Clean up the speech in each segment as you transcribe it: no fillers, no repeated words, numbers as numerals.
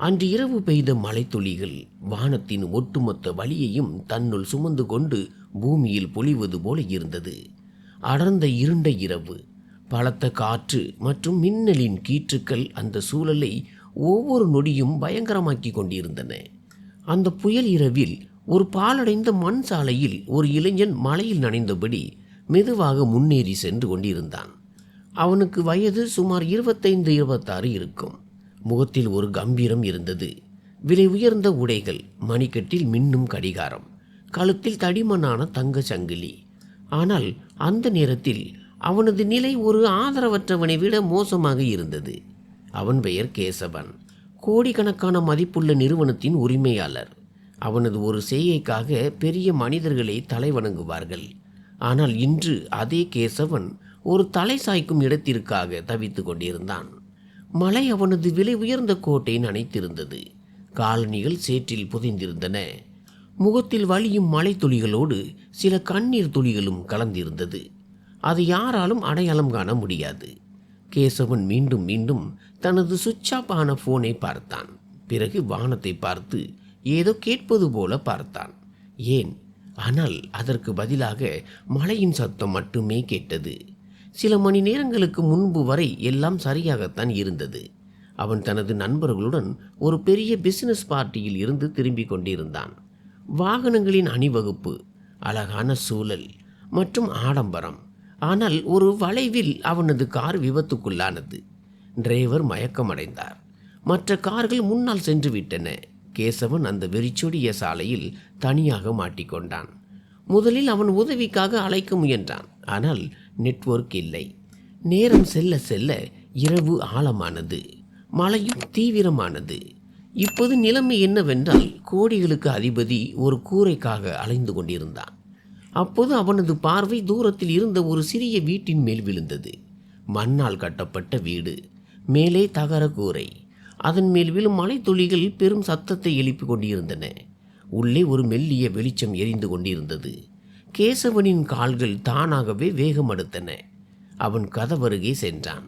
அன்று இரவு பெய்த மழைத்துளிகள் வானத்தின் ஒட்டுமொத்த வலியையும் தன்னுள் சுமந்து கொண்டு பூமியில் பொழிவது போல இருந்தது. அடர்ந்த இருண்ட இரவு, பலத்த காற்று மற்றும் மின்னலின் கீற்றுக்கள் அந்த சூழலை ஒவ்வொரு நொடியும் பயங்கரமாக்கி கொண்டிருந்தன. அந்த புயல் இரவில் ஒரு பாழடைந்த மண் சாலையில் ஒரு இளைஞன் மழையில் நனைந்தபடி மெதுவாக முன்னேறி சென்று கொண்டிருந்தான். அவனுக்கு வயது சுமார் 25-26 இருக்கும். முகத்தில் ஒரு கம்பீரம் இருந்தது. விலை உயர்ந்த உடைகள், மணிக்கட்டில் மின்னும் கடிகாரம், கழுத்தில் தடிமனான தங்க சங்கிலி. ஆனால் அந்த நேரத்தில் அவனது நிலை ஒரு ஆதரவற்றவனை விட மோசமாக இருந்தது. அவன் பெயர் கேசவன். கோடிக்கணக்கான மதிப்புள்ள நிறுவனத்தின் உரிமையாளர். அவனது ஒரு செய்கைக்காக பெரிய மனிதர்களை தலை வணங்குவார்கள். ஆனால் இன்று அதே கேசவன் ஒரு தலை சாய்க்கும் இடத்திற்காக தவித்து கொண்டிருந்தான். மழை அவனது விலை உயர்ந்த கோட்டை நனைத்திருந்தது. காலணிகள் சேற்றில் புதைந்திருந்தன. முகத்தில் வலியும் மழை துளிகளோடு சில கண்ணீர் துளிகளும் கலந்திருந்தது. அதை யாராலும் அடையாளம் காண முடியாது. கேசவன் மீண்டும் மீண்டும் தனது சுவிட்ச் ஆஃப் ஆன போனை பார்த்தான். பிறகு வானத்தை பார்த்து ஏதோ கேட்பது போல பார்த்தான். ஏன்? ஆனால் அதற்கு பதிலாக மழையின் சத்தம் மட்டுமே கேட்டது. சில மணி நேரங்களுக்கு முன்பு வரை எல்லாம் சரியாகத்தான் இருந்தது. அவன் தனது நண்பர்களுடன் ஒரு பெரிய பிசினஸ் பார்ட்டியில் இருந்து திரும்பிக் கொண்டிருந்தான். வாகனங்களின் அணிவகுப்பு, அழகான சூழல் மற்றும் ஆடம்பரம். ஆனால் ஒரு வளைவில் அவனது கார் விபத்துக்குள்ளானது. டிரைவர் மயக்கமடைந்தார். மற்ற கார்கள் முன்னால் சென்று விட்டன. கேசவன் அந்த வெறிச்சொடிய சாலையில் தனியாக மாட்டிக்கொண்டான். முதலில் அவன் உதவிக்காக அழைக்க முயன்றான். ஆனால் நெட்வொர்க் இல்லை. நேரம் செல்ல செல்ல இரவு ஆழமானது, மழையும் தீவிரமானது. இப்போது நிலைமை என்னவென்றால், கோடிகளுக்கு அதிபதி ஒரு கூரைக்காக அலைந்து கொண்டிருந்தான். அப்போது அவனது பார்வை தூரத்தில் இருந்த ஒரு சிறிய வீட்டின் மேல் விழுந்தது. மண்ணால் கட்டப்பட்ட வீடு, மேலே தகர கூரை. அதன் மேல் விழும் மழை துளிகள் பெரும் சத்தத்தை எழுப்பிக் கொண்டிருந்தன. உள்ளே ஒரு மெல்லிய வெளிச்சம் எரிந்து கொண்டிருந்தது. கேசவனின் கால்கள் தானாகவே வேகமெடுத்தன. அவன் கதவருகே சென்றான்.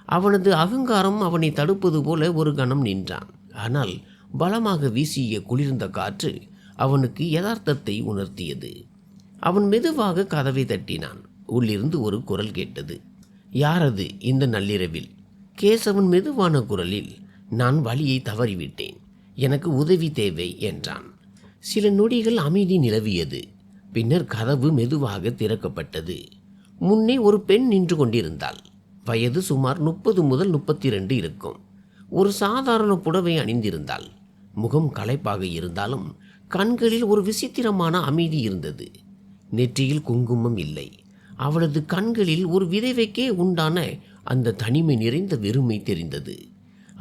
அவனது அகங்காரம் அவனை தடுப்பது போல ஒரு கணம் நின்றான். ஆனால் பலமாக வீசிய குளிர்ந்த காற்று அவனுக்கு யதார்த்தத்தை உணர்த்தியது. அவன் மெதுவாக கதவை தட்டினான். உள்ளிருந்து ஒரு குரல் கேட்டது. யாரது இந்த நள்ளிரவில்? கேசவன் மெதுவான குரலில், நான் வழியை தவறிவிட்டேன், எனக்கு உதவி தேவை என்றான். சில நொடிகள் அமைதி நிலவியது. பின்னர் கதவு மெதுவாக திறக்கப்பட்டது. முன்னே ஒரு பெண் நின்று கொண்டிருந்தாள். வயது சுமார் 30 முதல் 32 இருக்கும். ஒரு சாதாரண புடவை அணிந்திருந்தாள். முகம் களைப்பாக இருந்தாலும் கண்களில் ஒரு விசித்திரமான அமைதி இருந்தது. நெற்றியில் குங்குமம் இல்லை. அவளது கண்களில் ஒரு விதவைக்கே உண்டான அந்த தனிமை நிறைந்த வெறுமை தெரிந்தது.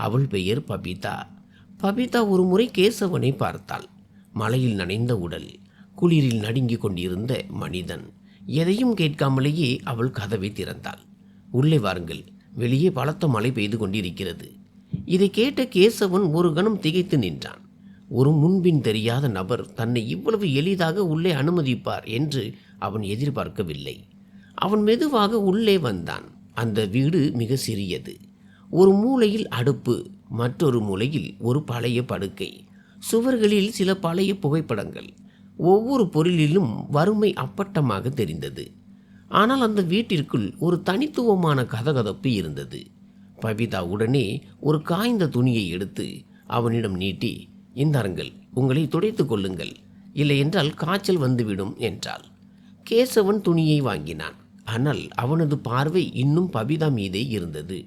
அவள் பெயர் பபிதா. பபிதா ஒரு முறை கேசவனை பார்த்தாள். மழையில் நனைந்த உடல், குளிரில் நடுங்கிக் கொண்டிருந்த மனிதன். எதையும் கேட்காமலேயே அவள் கதவை திறந்தாள். உள்ளே வாருங்கள், வெளியே பலத்த மழை பெய்து கொண்டிருக்கிறது. இதை கேட்ட கேசவன் ஒரு கணம் திகைத்து நின்றான். ஒரு முன்பின் தெரியாத நபர் தன்னை இவ்வளவு எளிதாக உள்ளே அனுமதிப்பார் என்று அவன் எதிர்பார்க்கவில்லை. அவன் மெதுவாக உள்ளே வந்தான். அந்த வீடு மிக சிறியது. ஒரு மூலையில் அடுப்பு, மற்றொரு மூலையில் ஒரு பழைய படுக்கை. சுவர்களில் சில பழைய புகைப்படங்கள். ஒவ்வொரு பொருளிலும் வறுமை அப்பட்டமாக தெரிந்தது. ஆனால் அந்த வீட்டிற்குள் ஒரு தனித்துவமான கதகதப்பு இருந்தது. பபிதா உடனே ஒரு காய்ந்த துணியை எடுத்து அவனிடம் நீட்டி, இந்தாருங்கள், உங்களை துடைத்து கொள்ளுங்கள், இல்லையென்றால் காய்ச்சல் வந்துவிடும் என்றாள். கேசவன் துணியை வாங்கினான். ஆனால் அவனது பார்வை இன்னும் பபிதா மீதே இருந்தது.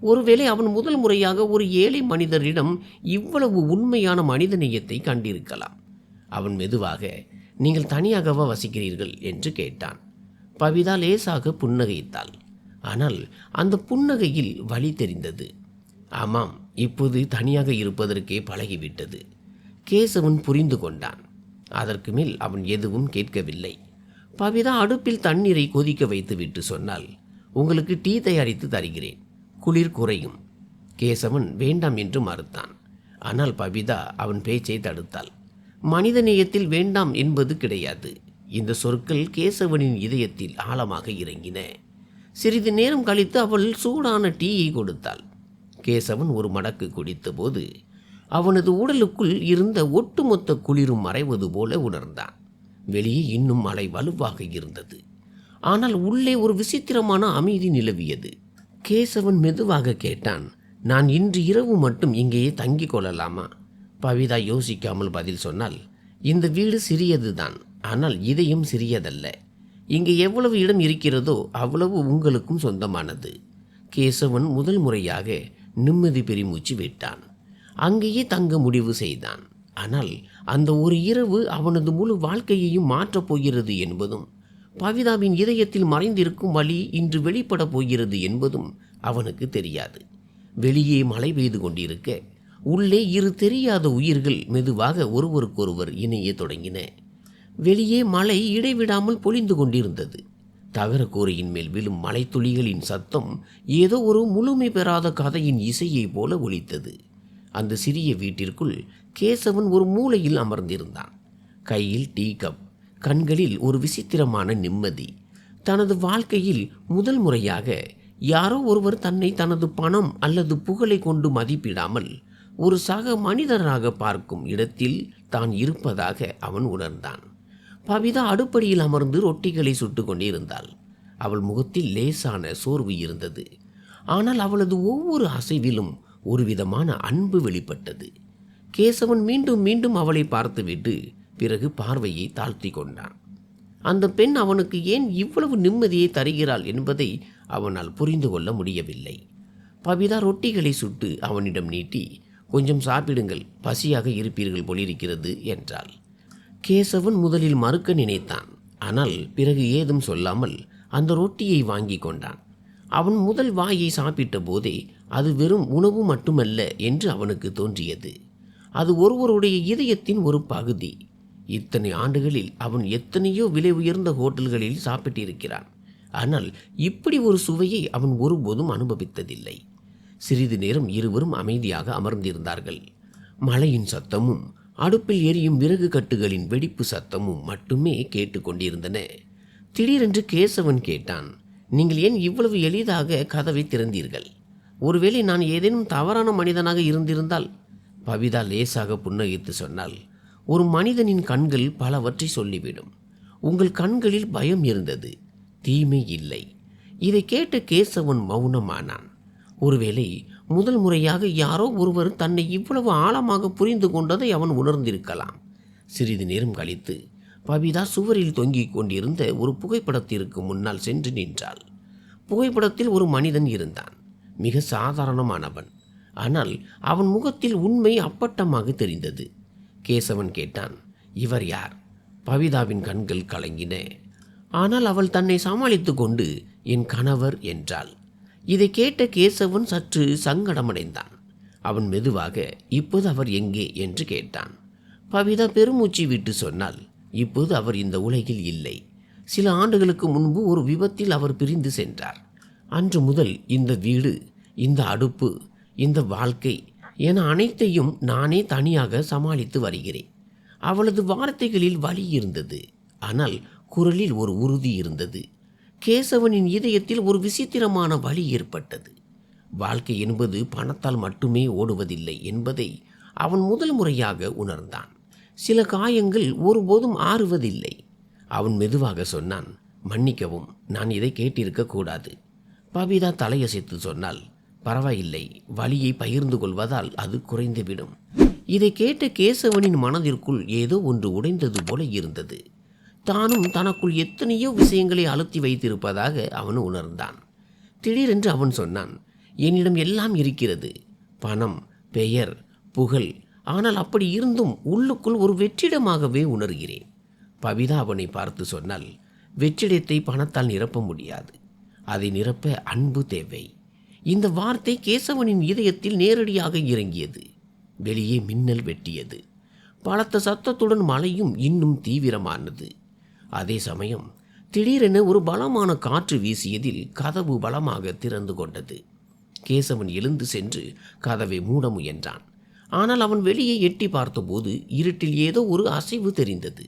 ஒருவேளை அவன் முதல் முறையாக ஒரு ஏழை மனிதரிடம் இவ்வளவு உண்மையான மனிதநேயத்தை கண்டிருக்கலாம். அவன் மெதுவாக, நீங்கள் தனியாகவா வசிக்கிறீர்கள் என்று கேட்டான். பபிதா லேசாக புன்னகைத்தாள். ஆனால் அந்த புன்னகையில் வலி தெரிந்தது. ஆமாம், இப்போது தனியாக இருப்பதற்கே பழகிவிட்டது. கேசவன் புரிந்து கொண்டான். அதற்கு மேல் அவன் எதுவும் கேட்கவில்லை. பபிதா அடுப்பில் தண்ணீரை கொதிக்க வைத்துவிட்டு சொன்னால், உங்களுக்கு டீ தயாரித்து தருகிறேன், குளிர் குறையும். கேசவன் வேண்டாம் என்று மறுத்தான். ஆனால் பபிதா அவன் பேச்சை தடுத்தாள். மனிதநேயத்தில் வேண்டாம் என்பது கிடையாது. இந்த சொற்கள் கேசவனின் இதயத்தில் ஆழமாக இறங்கின. சிறிது நேரம் கழித்து அவள் சூடான டீயை கொடுத்தாள். கேசவன் ஒரு மடக்கு குடித்தபோது, அவனது உடலுக்குள் இருந்த ஒட்டுமொத்த குளிரும் மறைவது போல உணர்ந்தான். வெளியே இன்னும் மழை வலுவாக இருந்தது. ஆனால் உள்ளே ஒரு விசித்திரமான அமைதி நிலவியது. கேசவன் மெதுவாக கேட்டான், நான் இன்று இரவு மட்டும் இங்கேயே தங்கிக் கொள்ளலாமா? பவிதா யோசிக்காமல் பதில் சொன்னால், இந்த வீடு சிறியதுதான், ஆனால் இதயம் சிறியதல்ல. இங்கே எவ்வளவு இடம் இருக்கிறதோ அவ்வளவு உங்களுக்கும் சொந்தமானது. கேசவன் முதல் முறையாக நிம்மதி பெருமூச்சு விட்டான். அங்கேயே தங்க முடிவு செய்தான். ஆனால் அந்த ஒரு இரவு அவனது முழு வாழ்க்கையையும் மாற்றப் போகிறது என்பதும், பவிதாவின் இதயத்தில் மறைந்திருக்கும் வலி இன்று வெளிப்பட போகிறது என்பதும் அவனுக்கு தெரியாது. வெளியே மழை பெய்து கொண்டிருக்க உள்ளே இரு தெரியாத உயிர்கள் மெதுவாக ஒருவருக்கொருவர் இணைய தொடங்கின. வெளியே மழை இடைவிடாமல் பொழிந்து கொண்டிருந்தது. தகர கூரையின் மேல் விழும் மலைத்துளிகளின் சத்தம் ஏதோ ஒரு முழுமை பெறாத கதையின் இசையை போல ஒலித்தது. அந்த சிறிய வீட்டிற்குள் கேசவன் ஒரு மூலையில் அமர்ந்திருந்தான். கையில் டீ கப், கண்களில் ஒரு விசித்திரமான நிம்மதி. தனது வாழ்க்கையில் முதல் முறையாக யாரோ ஒருவர் தன்னை தனது பணம் அல்லது புகழை கொண்டு மதிப்பிடாமல் ஒரு சக மனிதராக பார்க்கும் இடத்தில் தான் இருப்பதாக அவன் உணர்ந்தான். பவிதா அடுப்படியில் அமர்ந்து ரொட்டிகளை சுட்டு கொண்டிருந்தாள். அவள் முகத்தில் லேசான சோர்வு இருந்தது. ஆனால் அவளது ஒவ்வொரு அசைவிலும் ஒரு விதமான அன்பு வெளிப்பட்டது. கேசவன் மீண்டும் மீண்டும் அவளை பார்த்துவிட்டு பிறகு பார்வையை தாழ்த்தி கொண்டான். அந்த பெண் அவனுக்கு ஏன் இவ்வளவு நிம்மதியை தருகிறாள் என்பதை அவனால் புரிந்து கொள்ள முடியவில்லை. பவிதா ரொட்டிகளை சுட்டு அவனிடம் நீட்டி, கொஞ்சம் சாப்பிடுங்கள், பசியாக இருப்பீர்கள் போலிருக்கிறது என்றாள். கேசவன் முதலில் மறுக்க நினைத்தான். ஆனால் பிறகு ஏதும் சொல்லாமல் அந்த ரொட்டியை வாங்கி கொண்டான். அவன் முதல் வாயை சாப்பிட்ட போதே அது வெறும் உணவு மட்டுமல்ல என்று அவனுக்கு தோன்றியது. அது ஒருவருடைய இதயத்தின் ஒரு பகுதி. இத்தனை ஆண்டுகளில் அவன் எத்தனையோ விலை உயர்ந்த ஹோட்டல்களில் சாப்பிட்டிருக்கிறான். ஆனால் இப்படி ஒரு சுவையை அவன் ஒருபோதும் அனுபவித்ததில்லை. சிறிது நேரம் இருவரும் அமைதியாக அமர்ந்திருந்தார்கள். மழையின் சத்தமும் அடுப்பில் எரியும் விறகு கட்டுகளின் வெடிப்பு சத்தமும் மட்டுமே கேட்டுக்கொண்டிருந்தன. திடீரென்று கேசவன் கேட்டான், நீங்கள் ஏன் இவ்வளவு எளிதாக கதவை திறந்தீர்கள்? ஒருவேளை நான் ஏதேனும் தவறான மனிதனாக இருந்திருந்தால்? பவிதா லேசாக புன்னகைத்து சொன்னாள், ஒரு மனிதனின் கண்கள் பலவற்றை சொல்லிவிடும். உங்கள் கண்களில் பயம் இருந்தது, தீமை இல்லை. இதை கேட்ட கேசவன் மௌனமானான். ஒருவேளை முதல் முறையாக யாரோ ஒருவர் தன்னை இவ்வளவு ஆழமாக புரிந்து கொண்டதை அவன் உணர்ந்திருக்கலாம். சிறிது நேரம் கழித்து பவிதா சுவரில் தொங்கிக் கொண்டிருந்த ஒரு புகைப்படத்திற்கு முன்னால் சென்று நின்றாள். புகைப்படத்தில் ஒரு மனிதன் இருந்தான். மிக சாதாரணமானவன். ஆனால் அவன் முகத்தில் உண்மை அப்பட்டமாக தெரிந்தது. கேசவன் கேட்டான், இவர் யார்? பவிதாவின் கண்கள் கலங்கின. ஆனால் அவள் தன்னை சமாளித்து கொண்டு, என் கணவர் என்றாள். இதை கேட்ட கேசவன் சற்று சங்கடமடைந்தான். அவன் மெதுவாக, இப்போது அவர் எங்கே என்று கேட்டான். பவிதா பெருமூச்சு விட்டு சொன்னால், இப்போது அவர் இந்த உலகில் இல்லை. சில ஆண்டுகளுக்கு முன்பு ஒரு விபத்தில் அவர் பிரிந்து சென்றார். அன்று முதல் இந்த வீடு, இந்த அடுப்பு, இந்த வாழ்க்கை என அனைத்தையும் நானே தனியாக சமாளித்து வருகிறேன். அவளது வார்த்தைகளில் வலி இருந்தது. ஆனால் குரலில் ஒரு உறுதி இருந்தது. கேசவனின் இதயத்தில் ஒரு விசித்திரமான வலி ஏற்பட்டது. வாழ்க்கை என்பது பணத்தால் மட்டுமே ஓடுவதில்லை என்பதை அவன் முதல் முறையாக உணர்ந்தான். சில காயங்கள் ஒருபோதும் ஆறுவதில்லை. அவன் மெதுவாக சொன்னான், மன்னிக்கவும், நான் இதை கேட்டிருக்க கூடாது. பவிதா தலையசைத்து சொன்னால், பரவாயில்லை, வலியை பகிர்ந்து கொள்வதால் அது குறைந்துவிடும். இதை கேட்ட கேசவனின் மனதிற்குள் ஏதோ ஒன்று உடைந்தது போல இருந்தது. தானும் தனக்குள் எத்தனையோ விஷயங்களை அழுத்தி வைத்திருப்பதாக அவன் உணர்ந்தான். திடீரென்று அவன் சொன்னான், என்னிடம் எல்லாம் இருக்கிறது, பணம், பெயர், புகழ். ஆனால் அப்படி இருந்தும் உள்ளுக்குள் ஒரு வெற்றிடமாகவே உணர்கிறேன். பவிதா அவனை பார்த்து சொன்னால், வெற்றிடத்தை பணத்தால் நிரப்ப முடியாது, அதை நிரப்ப அன்பு தேவை. இந்த வார்த்தை கேசவனின் இதயத்தில் நேரடியாக இறங்கியது. வெளியே மின்னல் வெட்டியது. பலத்த சத்தத்துடன் மழையும் இன்னும் தீவிரமானது. அதே சமயம் திடீரென ஒரு பலமான காற்று வீசியதில் கதவு பலமாக திறந்து கொண்டது. கேசவன் எழுந்து சென்று கதவை மூட முயன்றான். ஆனால் அவன் வெளியே எட்டி பார்த்தபோது இருட்டில் ஏதோ ஒரு அசைவு தெரிந்தது.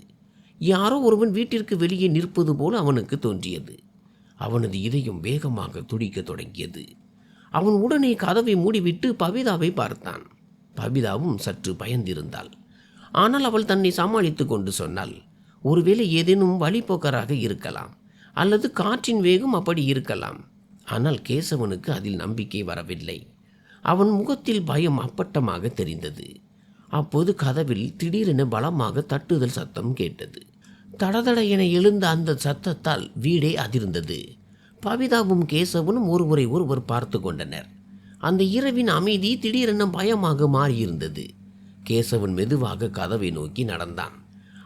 யாரோ ஒருவன் வீட்டிற்கு வெளியே நிற்பது போல அவனுக்கு தோன்றியது. அவனது இதயம் வேகமாக துடிக்க தொடங்கியது. அவன் உடனே கதவை மூடிவிட்டு பவிதாவை பார்த்தான். பபிதாவும் சற்று பயந்திருந்தாள். ஆனால் அவள் தன்னை சமாளித்து கொண்டு சொன்னாள், ஒருவேளை ஏதேனும் வழிப்போக்கராக இருக்கலாம், அல்லது காற்றின் வேகம் அப்படி இருக்கலாம். ஆனால் கேசவனுக்கு அதில் நம்பிக்கை வரவில்லை. அவன் முகத்தில் பயம் அப்பட்டமாக தெரிந்தது. அப்போது கதவில் திடீரென பலமாக தட்டுதல் சத்தம் கேட்டது. தடதட என எழுந்த அந்த சத்தத்தால் வீடே அதிர்ந்தது. பபிதாவும் கேசவனும் ஒருவரை ஒருவர் பார்த்து கொண்டனர். அந்த இரவின் அமைதி திடீரென பயமாக மாறியிருந்தது. கேசவன் மெதுவாக கதவை நோக்கி நடந்தான்.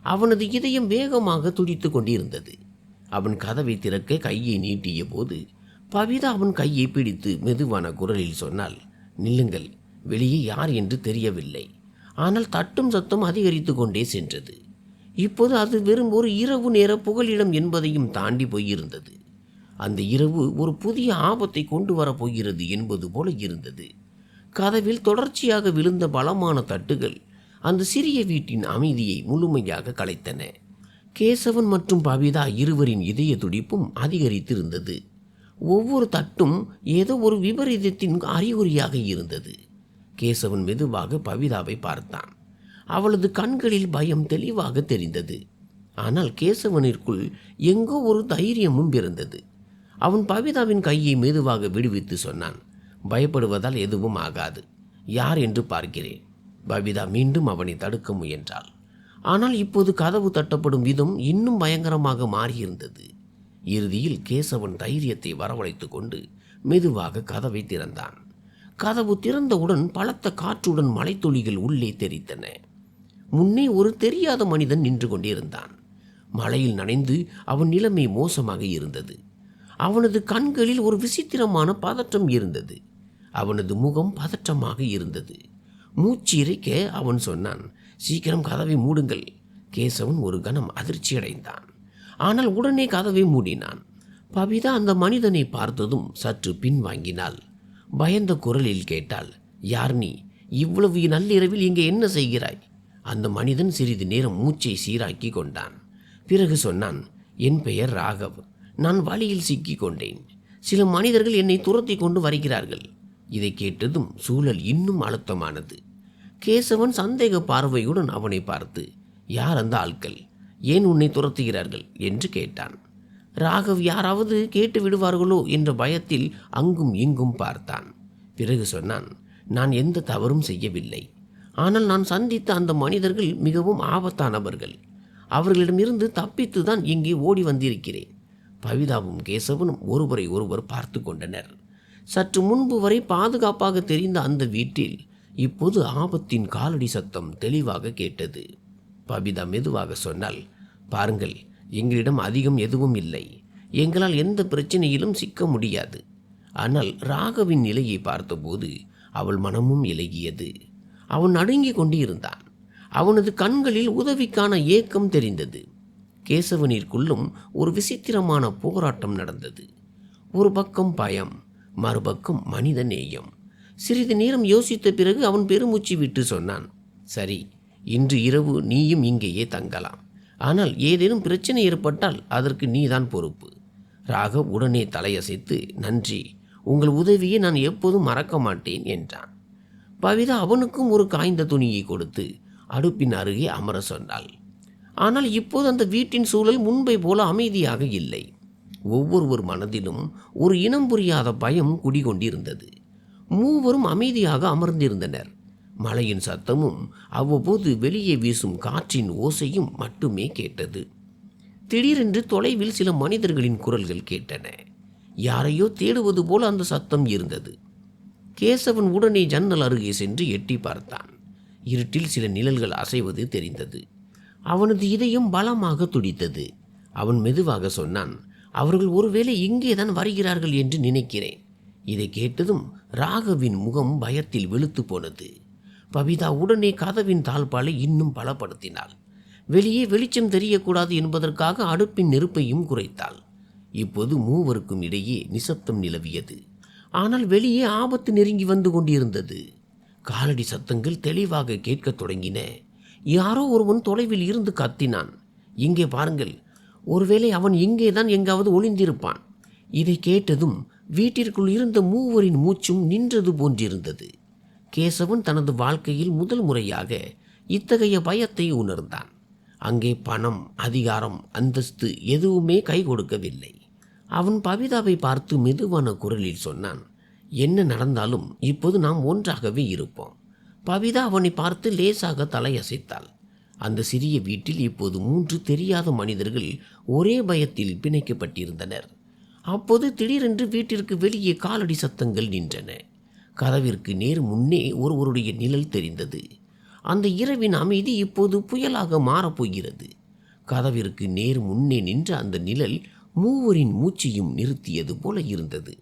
அவனது இதயம் வேகமாக துடித்து கொண்டிருந்தது. அவன் கதவை திறக்க கையை நீட்டிய போது பபிதா அவன் கையை பிடித்து மெதுவான குரலில் சொன்னாள், நில்லுங்கள், வெளியே யார் என்று தெரியவில்லை. ஆனால் தட்டும் சத்தம் அதிகரித்து கொண்டே சென்றது. இப்போது அது வெறும் ஒரு இரவு நேர புகலிடம் என்பதையும் தாண்டி போயிருந்தது. அந்த இரவு ஒரு புதிய ஆபத்தை கொண்டு வரப்போகிறது என்பது போல இருந்தது. கதவில் தொடர்ச்சியாக விழுந்த பலமான தட்டுகள் அந்த சிறிய வீட்டின் அமைதியை முழுமையாக கலைத்தன. கேசவன் மற்றும் பபிதா இருவரின் இதய துடிப்பும் அதிகரித்திருந்தது. ஒவ்வொரு தட்டும் ஏதோ ஒரு விபரீதத்தின் அறிகுறியாக இருந்தது. கேசவன் மெதுவாக பபிதாவை பார்த்தான். அவளது கண்களில் பயம் தெளிவாக தெரிந்தது. ஆனால் கேசவனிற்குள் எங்கோ ஒரு தைரியமும் பிறந்தது. அவன் பபிதாவின் கையை மெதுவாக விடுவித்து சொன்னான், பயப்படுவதால் எதுவும் ஆகாது, யார் என்று பார்க்கிறேன். பபிதா மீண்டும் அவனை தடுக்க முயன்றாள். ஆனால் இப்போது கதவு தட்டப்படும் விதம் இன்னும் பயங்கரமாக மாறியிருந்தது. இறுதியில் கேசவன் தைரியத்தை வரவழைத்து கொண்டு மெதுவாக கதவை திறந்தான். கதவு திறந்தவுடன் பலத்த காற்றுடன் மலைத்துளிகள் உள்ளே தெரித்தன. முன்னே ஒரு தெரியாத மனிதன் நின்று கொண்டிருந்தான். மழையில் நனைந்து அவன் நிலைமை மோசமாக இருந்தது. அவனது கண்களில் ஒரு விசித்திரமான பதற்றம் இருந்தது. அவனது முகம் பதற்றமாக இருந்தது. மூச்சு இறைக்க அவன் சொன்னான், சீக்கிரம் கதவை மூடுங்கள். கேசவன் ஒரு கணம் அதிர்ச்சியடைந்தான். ஆனால் உடனே கதவை மூடினான். பபிதா அந்த மனிதனை பார்த்ததும் சற்று பின்வாங்கினாள். பயந்த குரலில் கேட்டாள், யார் நீ? இவ்வளவு நள்ளிரவில் இங்கே என்ன செய்கிறாய்? அந்த மனிதன் சிறிது நேரம் மூச்சை சீராக்கி கொண்டான். பிறகு சொன்னான், என் பெயர் ராகவ். நான் வழியில் சிக்கிக் கொண்டேன். சில மனிதர்கள் என்னை துரத்தி கொண்டு வருகிறார்கள். இதை கேட்டதும் சூழல் இன்னும் அழுத்தமானது. கேசவன் சந்தேக பார்வையுடன் அவனை பார்த்து, யார் அந்த ஆட்கள்? ஏன் உன்னை துரத்துகிறார்கள் என்று கேட்டான். ராகவ் யாராவது கேட்டு விடுவார்களோ என்ற பயத்தில் அங்கும் இங்கும் பார்த்தான். பிறகு சொன்னான், நான் எந்த தவறும் செய்யவில்லை. ஆனால் நான் சந்தித்த அந்த மனிதர்கள் மிகவும் ஆபத்தானவர்கள். அவர்களிடமிருந்து தப்பித்து தான் இங்கே ஓடி வந்திருக்கிறேன். பபிதாவும் கேசவனும் ஒருவரை ஒருவர் பார்த்து கொண்டனர். சற்று முன்பு வரை பாதுகாப்பாக தெரிந்த அந்த வீட்டில் இப்போது ஆபத்தின் காலடி சத்தம் தெளிவாக கேட்டது. பபிதா மெதுவாக சொன்னால், பாருங்கள், எங்களிடம் அதிகம் எதுவும் இல்லை. எங்களால் எந்த பிரச்சனையிலும் சிக்க முடியாது. ஆனால் ராகவின் நிலையை பார்த்தபோது அவள் மனமும் இலகியது. அவன் நடுங்கிக் கொண்டு இருந்தான். அவனது கண்களில் உதவிக்கான ஏக்கம் தெரிந்தது. கேசவனிற்குள்ளும் ஒரு விசித்திரமான போராட்டம் நடந்தது. ஒரு பக்கம் பயம், மறுபக்கம் மனித நேயம். சிறிது நேரம் யோசித்த பிறகு அவன் பெருமூச்சு விட்டு சொன்னான், சரி, இன்று இரவு நீயும் இங்கேயே தங்கலாம். ஆனால் ஏதேனும் பிரச்சனை ஏற்பட்டால் அதற்கு நீதான் பொறுப்பு. ராகவ் உடனே தலையசைத்து, நன்றி, உங்கள் உதவியை நான் எப்போதும் மறக்க மாட்டேன் என்றான். பவிதா அவனுக்கும் ஒரு காய்ந்த துணியை கொடுத்து அடுப்பின் அருகே அமர சொன்னாள். ஆனால் இப்போது அந்த வீட்டின் சூழல் முன்பை போல அமைதியாக இல்லை. ஒவ்வொருவர் மனதிலும் ஒரு இனம் புரியாத பயம் குடிகொண்டிருந்தது. மூவரும் அமைதியாக அமர்ந்திருந்தனர். மழையின் சத்தமும் அவ்வப்போது வெளியே வீசும் காற்றின் ஓசையும் மட்டுமே கேட்டது. திடீரென்று தொலைவில் சில மனிதர்களின் குரல்கள் கேட்டன. யாரையோ தேடுவது போல அந்த சத்தம் இருந்தது. கேசவன் உடனே ஜன்னல் அருகே சென்று எட்டி பார்த்தான். இருட்டில் சில நிழல்கள் அசைவது தெரிந்தது. அவனது இதயம் பலமாக துடித்தது. அவன் மெதுவாக சொன்னான், அவர்கள் ஒருவேளை இங்கேதான் வருகிறார்கள் என்று நினைக்கிறேன். இதை கேட்டதும் ராகவின் முகம் பயத்தில் வெளுத்து போனது. பவிதா உடனே கதவின் தாழ்பாலை இன்னும் பலப்படுத்தினாள். வெளியே வெளிச்சம் தெரியக்கூடாது என்பதற்காக அடுப்பின் நெருப்பையும் குறைத்தாள். இப்போது மூவருக்கும் இடையே நிசப்தம் நிலவியது. ஆனால் வெளியே ஆபத்து நெருங்கி வந்து கொண்டிருந்தது. காலடி சத்தங்கள் தெளிவாக கேட்கத் தொடங்கின. யாரோ ஒருவன் தொலைவில் இருந்து கத்தினான், இங்கே பாருங்கள், ஒருவேளை அவன் இங்கேதான் எங்காவது ஒளிந்திருப்பான். இதை கேட்டதும் வீட்டிற்குள் இருந்த மூவரின் மூச்சும் நின்றது போன்றிருந்தது. கேசவன் தனது வாழ்க்கையில் முதல் முறையாக இத்தகைய பயத்தை உணர்ந்தான். அங்கே பணம், அதிகாரம், அந்தஸ்து எதுவுமே கை கொடுக்கவில்லை. அவன் பவிதாவை பார்த்து மெதுவான குரலில் சொன்னான், என்ன நடந்தாலும் இப்போது நாம் ஒன்றாகவே இருப்போம். பவிதா அவனை பார்த்து லேசாக தலையசைத்தாள். அந்த சிறிய வீட்டில் இப்போது 3 தெரியாத மனிதர்கள் ஒரே பயத்தில் பிணைக்கப்பட்டிருந்தனர். அப்போது திடீரென்று வீட்டிற்கு வெளியே காலடி சத்தங்கள் நின்றன. கதவிற்கு நேர் முன்னே ஒருவருடைய நிழல் தெரிந்தது. அந்த இரவின் அமைதி இப்போது புயலாக மாறப்போகிறது. கதவிற்கு நேர் முன்னே நின்ற அந்த நிழல் மூவரின் மூச்சையும் நிறுத்தியது போல இருந்தது.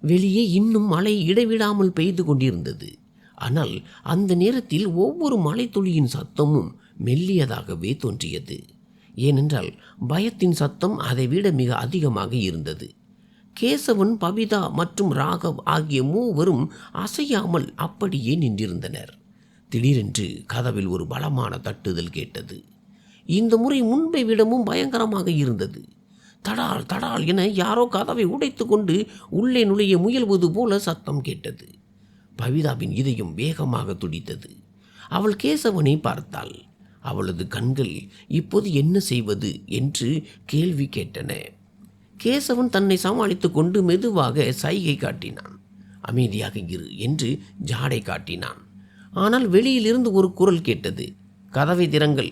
வெளியே இன்னும் மழை இடைவிடாமல் பெய்து கொண்டிருந்தது. ஆனால் அந்த நேரத்தில் ஒவ்வொரு மழைத்துளியின் சத்தமும் மெல்லியதாகவே தோன்றியது. ஏனென்றால் பயத்தின் சத்தம் அதைவிட மிக அதிகமாக இருந்தது. கேசவன், பவிதா மற்றும் ராகவ் ஆகிய மூவரும் அசையாமல் அப்படியே நின்றிருந்தனர். திடீரென்று கதவில் ஒரு பலமான தட்டுதல் கேட்டது. இந்த முறை முன்பை விடவும் பயங்கரமாக இருந்தது. தடால் தடால் என யாரோ கதவை உடைத்து கொண்டு உள்ளே நுழைய முயல்வது போல சத்தம் கேட்டது. பவிதாவின் இதயம் வேகமாக துடித்தது. அவள் கேசவனை பார்த்தாள். அவளது கண்கள் இப்போது என்ன செய்வது என்று கேள்வி கேட்டன. கேசவன் தன்னை சமாளித்து கொண்டு மெதுவாக சைகை காட்டினான். அமைதியாக இரு என்று ஜாடை காட்டினான். ஆனால் வெளியிலிருந்து ஒரு குரல் கேட்டது. கதவை திறங்கள்,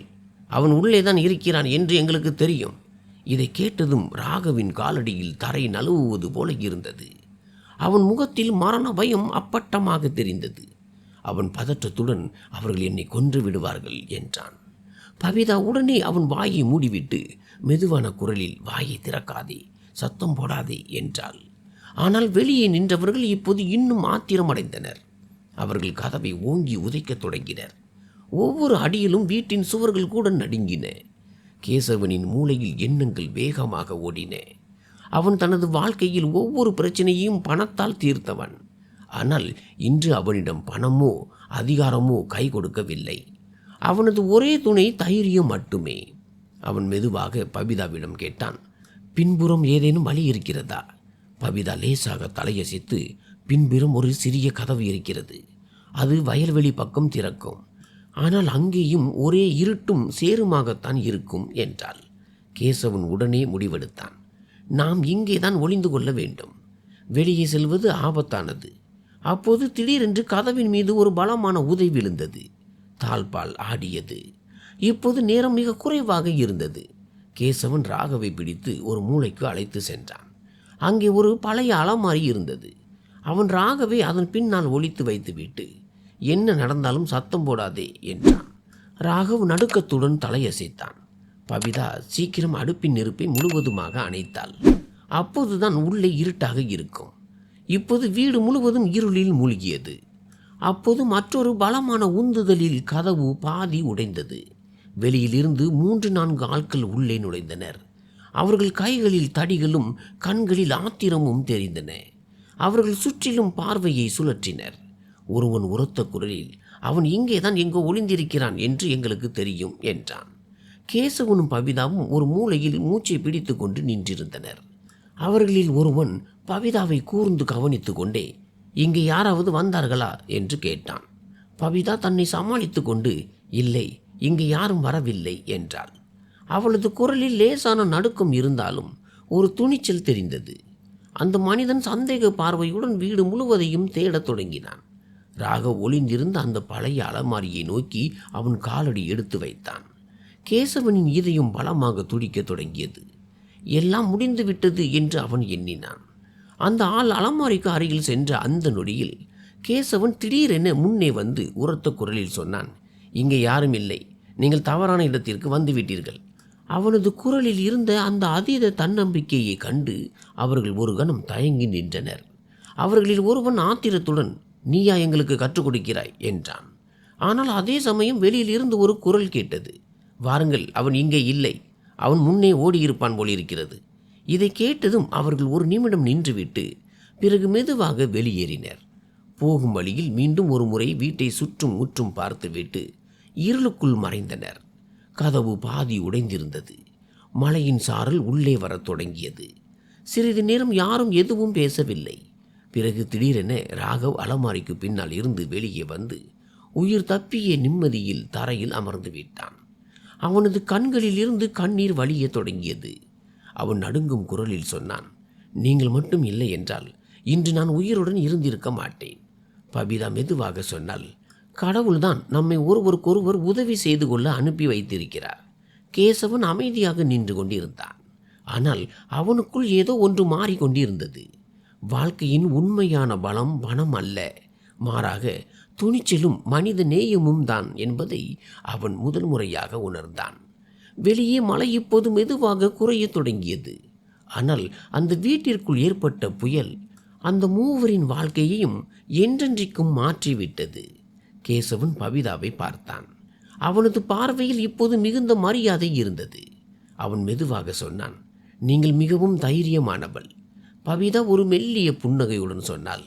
அவன் உள்ளேதான் இருக்கிறான் என்று எங்களுக்கு தெரியும். இதை கேட்டதும் ராகவின் காலடியில் தரை நழுவுவது போல இருந்தது. அவன் முகத்தில் மரண பயம் அப்பட்டமாக தெரிந்தது. அவன் பதற்றத்துடன், அவர்கள் என்னை கொன்று விடுவார்கள் என்றான். பவிதா உடனே அவன் வாயை மூடிவிட்டு மெதுவான குரலில், வாயை திறக்காதே, சத்தம் போடாதே என்றாள். ஆனால் வெளியே நின்றவர்கள் இப்போது இன்னும் ஆத்திரமடைந்தனர். அவர்கள் கதவை ஓங்கி உதைக்கத் தொடங்கினர். ஒவ்வொரு அடியிலும் வீட்டின் சுவர்கள் கூட நடுங்கின. கேசவனின் மூளையில் எண்ணங்கள் வேகமாக ஓடின. அவன் தனது வாழ்க்கையில் ஒவ்வொரு பிரச்சனையையும் பணத்தால் தீர்த்தவன். ஆனால் இன்று அவனிடம் பணமோ அதிகாரமோ கை கொடுக்கவில்லை. அவனது ஒரே துணை தைரியம் மட்டுமே. அவன் மெதுவாக பவிதாவிடம் கேட்டான், பின்புறம் ஏதேனும் வழி இருக்கிறதா? பவிதா லேசாக தலையசைத்து, பின்புறம் ஒரு சிறிய கதவு இருக்கிறது. அது வயல்வெளி பக்கம் திறக்கும். ஆனால் அங்கேயும் ஒரே இருட்டும் சேருமாகத்தான் இருக்கும் என்றாள். கேசவன் உடனே முடிவெடுத்தான். நாம் இங்கேதான் ஒளிந்து கொள்ள வேண்டும். வெளியே செல்வது ஆபத்தானது. அப்போது திடீரென்று கதவின் மீது ஒரு பலமான உதை விழுந்தது. தாழ்பால் ஆடியது. இப்போது நேரம் மிக குறைவாக இருந்தது. கேசவன் ராகவை பிடித்து ஒரு மூலைக்கு அழைத்து சென்றான். அங்கே ஒரு பழைய அலமாரி இருந்தது. அவன் ராகவை அதன் பின்னால் ஒளித்து வைத்துவிட்டு, என்ன நடந்தாலும் சத்தம் போடாதே என்றான். ராகவ் நடுக்கத்துடன் தலையசைத்தான். பவிதா சீக்கிரம் அடுப்பின் நெருப்பை முழுவதுமாக அணைத்தாள். அப்போதுதான் உள்ளே இருட்டாக இருக்கும். இப்போது வீடு முழுவதும் இருளில் மூழ்கியது. அப்போது மற்றொரு பலமான உந்துதலில் கதவு பாதி உடைந்தது. வெளியிலிருந்து 3-4 ஆட்கள் உள்ளே நுழைந்தனர். அவர்கள் கைகளில் தடிகளும் கண்களில் ஆத்திரமும் தெரிந்தன. அவர்கள் சுற்றிலும் பார்வையை சுழற்றினர். ஒருவன் உரத்த குரலில், அவன் இங்கேதான் எங்கோ ஒளிந்திருக்கிறான் என்று எங்களுக்கு தெரியும் என்றான். கேசவனும் பவிதாவும் ஒரு மூலையில் மூச்சை பிடித்து கொண்டு நின்றிருந்தனர். அவர்களில் ஒருவன் பவிதாவை கூர்ந்து கவனித்து கொண்டே, இங்கே யாராவது வந்தார்களா என்று கேட்டான். பவிதா தன்னை சமாளித்து கொண்டு, இல்லை, இங்கு யாரும் வரவில்லை என்றாள். அவளது குரலில் லேசான நடுக்கம் இருந்தாலும் ஒரு துணிச்சல் தெரிந்தது. அந்த மனிதன் சந்தேக பார்வையுடன் வீடு முழுவதையும் தேடத் தொடங்கினான். ராகவ் ஒளிந்திருந்த அந்த பழைய அலமாரியை நோக்கி அவன் காலடி எடுத்து வைத்தான். கேசவனின் இதயம் பலமாக துடிக்கத் தொடங்கியது. எல்லாம் முடிந்துவிட்டது என்று அவன் எண்ணினான். அந்த ஆள் அலமாரிக்கு அருகில் சென்ற அந்த நொடியில் கேசவன் திடீரென முன்னே வந்து உரத்த குரலில் சொன்னான், இங்கே யாரும் இல்லை, நீங்கள் தவறான இடத்திற்கு வந்துவிட்டீர்கள். அவனது குரலில் இருந்த அந்த அதீத தன்னம்பிக்கையை கண்டு அவர்கள் ஒரு கணம் தயங்கி நின்றனர். அவர்களில் ஒருவன் ஆத்திரத்துடன், நீயா எங்களுக்கு கற்றுக் கொடுக்கிறாய் என்றான். ஆனால் அதே சமயம் வெளியில் இருந்து ஒரு குரல் கேட்டது, வாருங்கள், அவன் இங்கே இல்லை, அவன் முன்னே ஓடியிருப்பான் போலிருக்கிறது. இதை கேட்டதும் அவர்கள் ஒரு நிமிடம் நின்றுவிட்டு பிறகு மெதுவாக வெளியேறினர். போகும் வழியில் மீண்டும் ஒரு முறை வீட்டை சுற்றும் முற்றும் பார்த்துவிட்டு இருளுக்குள் மறைந்தனர். கதவு பாதி உடைந்திருந்தது. மழையின் சாரல் உள்ளே வரத் தொடங்கியது. சிறிது நேரம் யாரும் எதுவும் பேசவில்லை. பிறகு திடீரென ராகவ் அலமாரிக்கு பின்னால் இருந்து வெளியே வந்து உயிர் தப்பிய நிம்மதியில் தரையில் அமர்ந்து விட்டான். அவனது கண்களில் இருந்து கண்ணீர் வழிய தொடங்கியது. அவன் நடுங்கும் குரலில் சொன்னான், நீங்கள் மட்டும் இல்லை என்றால் இன்று நான் உயிருடன் இருந்திருக்க மாட்டேன். பபிதா மெதுவாக சொன்னால், கடவுள்தான் நம்மை ஒருவருக்கொருவர் உதவி செய்து கொள்ள அனுப்பி வைத்திருக்கிறார். கேசவன் அமைதியாக நின்று கொண்டிருந்தான். ஆனால் அவனுக்குள் ஏதோ ஒன்று மாறிக்கொண்டிருந்தது. வாழ்க்கையின் உண்மையான பலம் பணம் அல்ல, மாறாக துணிச்சலும் மனித நேயமும் தான் என்பதை அவன் முதல் முறையாக உணர்ந்தான். வெளியே மழை இப்போது மெதுவாக குறையத் தொடங்கியது. ஆனால் அந்த வீட்டிற்குள் ஏற்பட்ட புயல் அந்த மூவரின் வாழ்க்கையையும் என்றென்றைக்கும் மாற்றிவிட்டது. கேசவன் பபிதாவை பார்த்தான். அவனது பார்வையில் இப்போது மிகுந்த மரியாதை இருந்தது. அவன் மெதுவாக சொன்னான், நீங்கள் மிகவும் தைரியமானவள். பபிதா ஒரு மெல்லிய புன்னகையுடன் சொன்னாள்,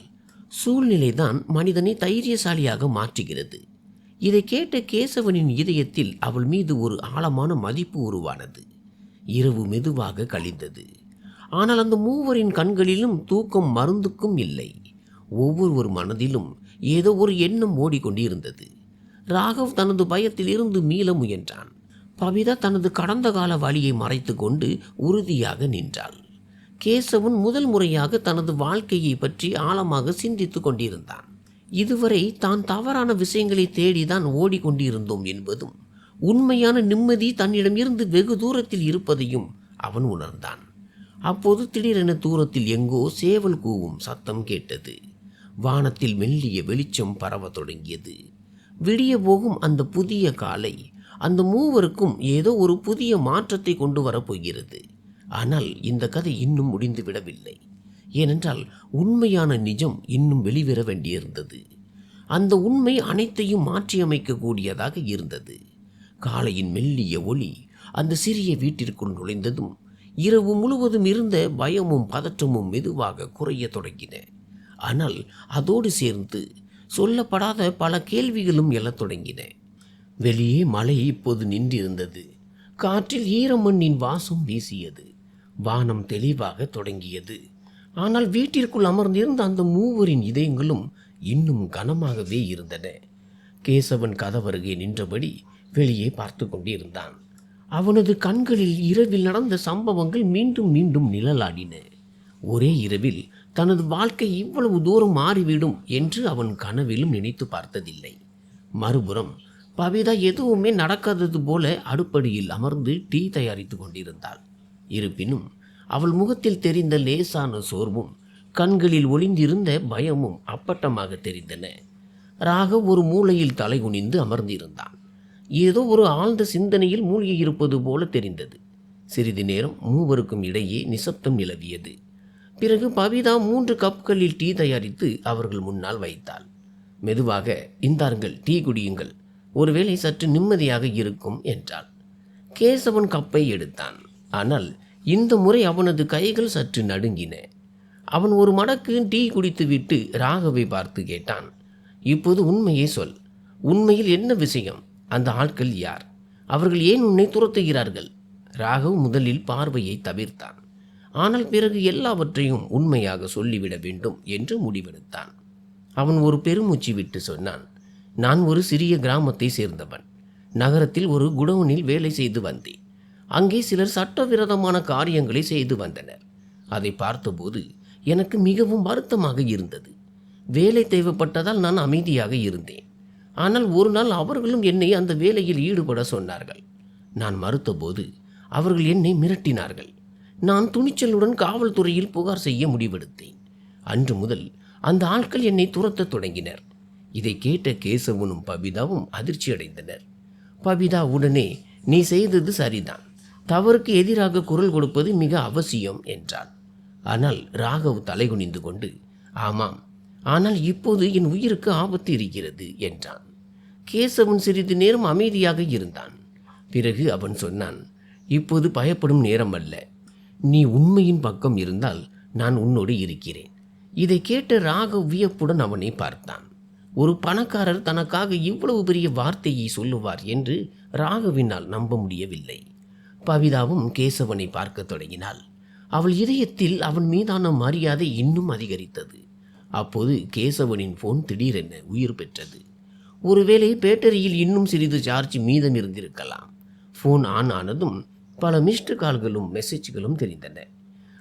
சூழ்நிலைதான் மனிதனை தைரியசாலியாக மாற்றுகிறது. இதை கேட்ட கேசவனின் இதயத்தில் அவள் மீது ஒரு ஆழமான மதிப்பு உருவானது. இரவு மெதுவாக கழிந்தது. ஆனால் அந்த மூவரின் கண்களிலும் தூக்கம் மருந்துக்கும் இல்லை. ஒவ்வொரு மனதிலும் ஏதோ ஒரு எண்ணம் ஓடிக்கொண்டிருந்தது. ராகவ் தனது பயத்தில் இருந்து மீள முயன்றான். பபிதா தனது கடந்த கால வழியை மறைத்து கொண்டு உறுதியாக நின்றாள். கேசவன் முதல் முறையாக தனது வாழ்க்கையை பற்றி ஆழமாக சிந்தித்து கொண்டிருந்தான். இதுவரை தான் தவறான விஷயங்களை தேடிதான் ஓடிக்கொண்டிருந்தோம் என்பதும் உண்மையான நிம்மதி தன்னிடமிருந்து வெகு தூரத்தில் இருப்பதையும் அவன் உணர்ந்தான். அப்போது திடீரென தூரத்தில் எங்கோ சேவல் கூவும் சத்தம் கேட்டது. வானத்தில் மெல்லிய வெளிச்சம் பரவ தொடங்கியது. விடிய போகும் அந்த புதிய காலை அந்த மூவருக்கும் ஏதோ ஒரு புதிய மாற்றத்தை கொண்டு வரப்போகிறது. ஆனால் இந்த கதை இன்னும் முடிந்து விடவில்லை. ஏனென்றால் உண்மையான நிஜம் இன்னும் வெளிவர வேண்டியிருந்தது. அந்த உண்மை அனைத்தையும் மாற்றியமைக்கக்கூடியதாக இருந்தது. காலையின் மெல்லிய ஒளி அந்த சிறிய வீட்டிற்குள் நுழைந்ததும் இரவு முழுவதும் இருந்த பயமும் பதற்றமும் மெதுவாக குறைய தொடங்கின. ஆனால் அதோடு சேர்ந்து சொல்லப்படாத பல கேள்விகளும் எழத் தொடங்கின. வெளியே மழை இப்போது நின்றிருந்தது. காற்றில் ஈரமண்ணின் வாசம் வீசியது. வானம் தெளிவாக தொடங்கியது. ஆனால் வீட்டிற்குள் அமர்ந்திருந்த அந்த மூவரின் இதயங்களும் இன்னும் கனமாகவே இருந்தன. கேசவன் கதவருகே நின்றபடி வெளியே பார்த்து கொண்டிருந்தான். அவனது கண்களில் இரவில் நடந்த சம்பவங்கள் மீண்டும் மீண்டும் நிழலாடின. ஒரே இரவில் தனது வாழ்க்கை இவ்வளவு தூரம் மாறிவிடும் என்று அவன் கனவிலும் நினைத்து பார்த்ததில்லை. மறுபுறம் பபிதா எதுவுமே நடக்காதது போல அடுப்படியில் அமர்ந்து டீ தயாரித்து கொண்டிருந்தாள். இருப்பினும் அவள் முகத்தில் தெரிந்த லேசான சோர்வும் கண்களில் ஒளிந்திருந்த பயமும் அப்பட்டமாக தெரிந்தன. ராகவ் ஒரு மூலையில் தலை குனிந்து அமர்ந்திருந்தான். ஏதோ ஒரு ஆழ்ந்த சிந்தனையில் மூழ்கி இருப்பது போல தெரிந்தது. சிறிது நேரம் மூவருக்கும் இடையே நிசப்தம் நிலவியது. பிறகு பபிதா 3 கப்களில் டீ தயாரித்து அவர்கள் முன்னால் வைத்தாள். மெதுவாக, இந்தார்கள், டீ குடியுங்கள், ஒருவேளை சற்று நிம்மதியாக இருக்கும் என்றாள். கேசவன் கப்பை எடுத்தான். ஆனால் இந்த முறை அவனது கைகள் சற்று நடுங்கின. அவன் ஒரு மடக்கு டீ குடித்துவிட்டு ராகவை பார்த்து கேட்டான், இப்போது உண்மையை சொல். உண்மையில் என்ன விஷயம்? அந்த ஆட்கள் யார்? அவர்கள் ஏன் உன்னை துரத்துகிறார்கள்? ராகவ் முதலில் பார்வையை தவிர்த்தான். ஆனால் பிறகு எல்லாவற்றையும் உண்மையாக சொல்லிவிட வேண்டும் என்று முடிவெடுத்தான். அவன் ஒரு பெருமூச்சு விட்டு சொன்னான், நான் ஒரு சிறிய கிராமத்தை சேர்ந்தவன். நகரத்தில் ஒரு குடோனில் வேலை செய்து வந்தேன். அங்கே சிலர் சட்டவிரோதமான காரியங்களை செய்து வந்தனர். அதை பார்த்தபோது எனக்கு மிகவும் வருத்தமாக இருந்தது. வேலை தேவைப்பட்டதால் நான் அமைதியாக இருந்தேன். ஆனால் ஒரு நாள் அவர்களும் என்னை அந்த வேலையில் ஈடுபட சொன்னார்கள். நான் மறுத்தபோது அவர்கள் என்னை மிரட்டினார்கள். நான் துணிச்சலுடன் காவல்துறையில் புகார் செய்ய முடிவெடுத்தேன். அன்று முதல் அந்த ஆட்கள் என்னை துரத்தத் தொடங்கினர். இதை கேட்ட கேசவனும் பபிதாவும் அதிர்ச்சி அடைந்தனர். பபிதா உடனே, நீ செய்தது சரிதான், தவறுக்கு எதிராக குரல் கொடுப்பது மிக அவசியம் என்றாள். ஆனால் ராகவ் தலைகுனிந்து கொண்டு, ஆமாம், ஆனால் இப்போது என் உயிருக்கு ஆபத்து இருக்கிறது என்றான். கேசவன் சிறிது நேரம் அமைதியாக இருந்தான். பிறகு அவன் சொன்னான், இப்போது பயப்படும் நேரம் அல்ல. நீ உண்மையின் பக்கம் இருந்தால் நான் உன்னோடு இருக்கிறேன். இதை கேட்ட ராகவ் வியப்புடன் அவனை பார்த்தான். ஒரு பணக்காரர் தனக்காக இவ்வளவு பெரிய வார்த்தையை சொல்லுவார் என்று ராகவினால் நம்ப முடியவில்லை. பவிதாவும் கேசவனை பார்க்க தொடங்கினாள். அவள் இதயத்தில் அவன் மீதான மரியாதை இன்னும் அதிகரித்தது. அப்போது கேசவனின் போன் திடீரென உயிர் பெற்றது. ஒருவேளை பேட்டரியில் இன்னும் சிறிது சார்ஜ் மீதம் இருந்திருக்கலாம். ஃபோன் ஆன் ஆனதும் பல மிஸ்டு கால்களும் மெசேஜ்களும் தெரிந்தன.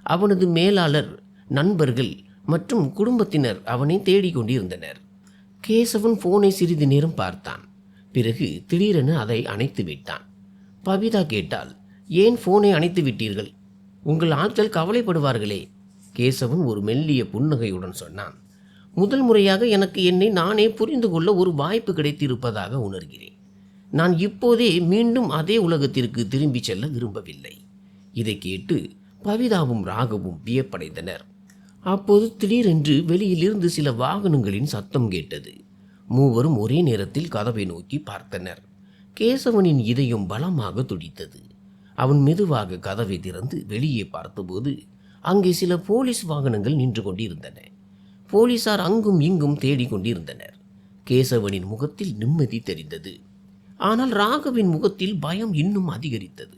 அவனது மேலாளர், நண்பர்கள் மற்றும் குடும்பத்தினர் அவனை தேடிக்கொண்டிருந்தனர். கேசவன் ஃபோனை சிறிது நேரம் பார்த்தான். பிறகு திடீரென அதை அணைத்து விட்டான். பபிதா கேட்டால், ஏன் ஃபோனை அணைத்து விட்டீர்கள்? உங்கள் ஆட்கள் கவலைப்படுவார்களே. கேசவன் ஒரு மெல்லிய புன்னகையுடன் சொன்னான், முதல் முறையாக எனக்கு என்னை நானே புரிந்து கொள்ள ஒரு வாய்ப்பு கிடைத்திருப்பதாக உணர்கிறேன். நான் இப்போதே மீண்டும் அதே உலகத்திற்கு திரும்பி செல்ல விரும்பவில்லை. இதை கேட்டு பவிதாவும் ராகவும் வியப்படைந்தனர். அப்போது திடீரென்று வெளியிலிருந்து சில வாகனங்களின் சத்தம் கேட்டது. மூவரும் ஒரே நேரத்தில் கதவை நோக்கி பார்த்தனர். கேசவனின் இதயம் பலமாக துடித்தது. அவன் மெதுவாக கதவை திறந்து வெளியே பார்த்தபோது அங்கே சில போலீஸ் வாகனங்கள் நின்று கொண்டிருந்தன. போலீசார் அங்கும் இங்கும் தேடிக்கொண்டிருந்தனர். கேசவனின் முகத்தில் நிம்மதி தெரிந்தது. ஆனால் ராகவின் முகத்தில் பயம் இன்னும் அதிகரித்தது.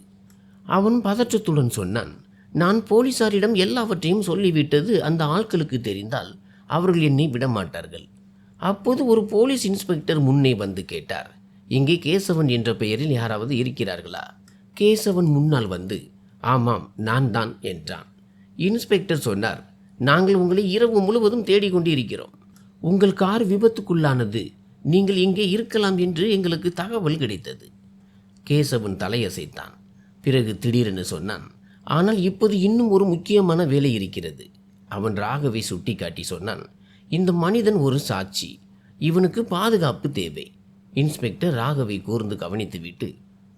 அவன் பதற்றத்துடன் சொன்னான், நான் போலீசாரிடம் எல்லாவற்றையும் சொல்லிவிட்டது அந்த ஆட்களுக்கு தெரிந்தால் அவர்கள் என்னை விடமாட்டார்கள். அப்போது ஒரு போலீஸ் இன்ஸ்பெக்டர் முன்னே வந்து கேட்டார், இங்கே கேசவன் என்ற பெயரில் யாராவது இருக்கிறார்களா? கேசவன் முன்னால் வந்து, ஆமாம் நான் தான் என்றான். இன்ஸ்பெக்டர் சொன்னார், நாங்கள் உங்களை இரவு முழுவதும் தேடிக்கொண்டிருக்கிறோம். உங்கள் கார் விபத்துக்குள்ளானது. நீங்கள் இங்கே இருக்கலாம் என்று எங்களுக்கு தகவல் கிடைத்தது. கேசவன் தலையசைத்தான். பிறகு திடீரென சொன்னான், ஆனால் இப்போது இன்னும் ஒரு முக்கியமான வேலை இருக்கிறது. அவன் ராகவை சுட்டி காட்டி சொன்னான், இந்த மனிதன் ஒரு சாட்சி. இவனுக்கு பாதுகாப்பு தேவை. இன்ஸ்பெக்டர் ராகவை கூர்ந்து கவனித்துவிட்டு,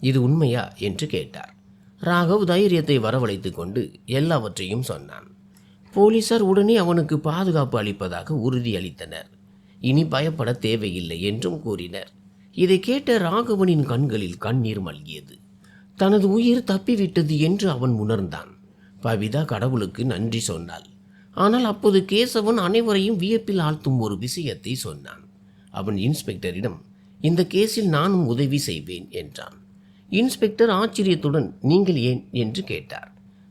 இது உண்மையா என்று கேட்டார். ராகவ் தைரியத்தை வரவழைத்து கொண்டு எல்லாவற்றையும் சொன்னான். போலீசார் உடனே அவனுக்கு பாதுகாப்பு அளிப்பதாக உறுதியளித்தனர். இனி பயப்பட தேவையில்லை என்றும் கூறினர். இதை கேட்ட ராகவனின் கண்களில் கண்ணீர் மல்கியது. தனது உயிர் தப்பிவிட்டது என்று அவன் உணர்ந்தான். பவிதா கடவுளுக்கு நன்றி சொன்னாள். ஆனால் அப்போது கேசவன் அனைவரையும் வியப்பில் ஆழ்த்தும் ஒரு விஷயத்தை சொன்னான். அவன் இன்ஸ்பெக்டரிடம், இந்த கேஸில் நானும் உதவி செய்வேன் என்றான். இன்ஸ்பெக்டர் ஆச்சரியத்துடன், நீங்கள் ஏன் என்று கேட்டார்.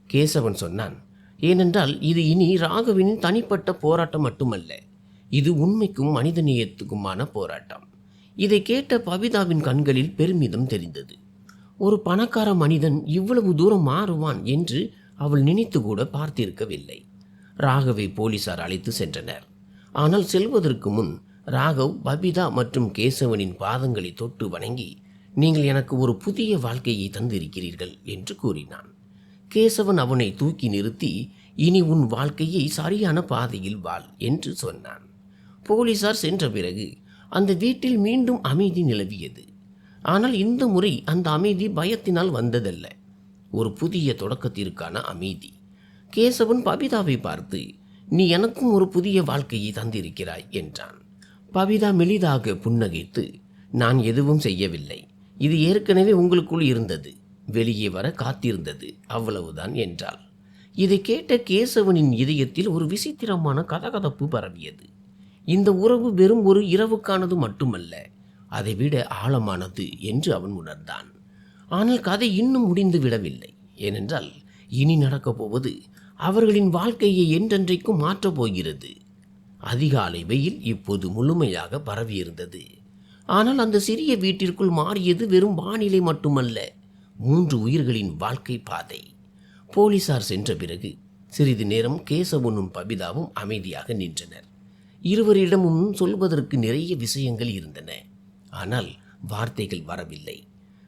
கேசவன் சொன்னான், ஏனென்றால் இது இனி ராகவினின் தனிப்பட்ட போராட்டம் மட்டுமல்ல, இது உண்மைக்கும் மனிதநேயத்துக்குமான போராட்டம். இதை கேட்ட பவிதாவின் கண்களில் பெருமிதம் தெரிந்தது. ஒரு பணக்கார மனிதன் இவ்வளவு தூரம் மாறுவான் என்று அவள் நினைத்து கூட பார்த்திருக்கவில்லை. ராகவை போலீசார் அழைத்து சென்றனர். ஆனால் செல்வதற்கு முன் ராகவ் பபிதா மற்றும் கேசவனின் பாதங்களை தொட்டு வணங்கி, நீங்கள் எனக்கு ஒரு புதிய வாழ்க்கையை தந்திருக்கிறீர்கள் என்று கூறினான். கேசவன் அவனை தூக்கி நிறுத்தி, இனி உன் வாழ்க்கையை சரியான பாதையில் வாழ் என்று சொன்னான். போலீசார் சென்ற பிறகு அந்த வீட்டில் மீண்டும் அமைதி நிலவியது. ஆனால் இந்த முறை அந்த அமைதி பயத்தினால் வந்ததல்ல, ஒரு புதிய தொடக்கத்திற்கான அமைதி. கேசவன் பபிதாவை பார்த்து, நீ எனக்கும் ஒரு புதிய வாழ்க்கையை தந்திருக்கிறாய் என்றான். பபிதா மெலிதாக புன்னகைத்து, நான் எதுவும் செய்யவில்லை, இது ஏற்கனவே உங்களுக்குள் இருந்தது, வெளியே வர காத்திருந்தது, அவ்வளவுதான் என்றாள். இதை கேட்ட கேசவனின் இதயத்தில் ஒரு விசித்திரமான கதகதப்பு பரவியது. இந்த உறவு வெறும் ஒரு இரவுக்கானது மட்டுமல்ல, அதைவிட ஆழமானது என்று அவன் உணர்ந்தான். ஆனால் கதை இன்னும் முடிந்து விடவில்லை. ஏனென்றால் இனி நடக்கப் போவது அவர்களின் வாழ்க்கையை என்றென்றைக்கும் மாற்றப் போகிறது. அதிகாலை வெயில் இப்போது முழுமையாக பரவியிருந்தது. ஆனால் அந்த சிறிய வீட்டிற்குள் மாறியது வெறும் வானிலை மட்டுமல்ல, 3 உயிர்களின் வாழ்க்கை பாதை. போலீசார் சென்ற பிறகு சிறிது நேரம் கேசவனும் பபிதாவும் அமைதியாக நின்றனர். இருவரிடமும் சொல்வதற்கு நிறைய விஷயங்கள் இருந்தன. ஆனால் வார்த்தைகள் வரவில்லை.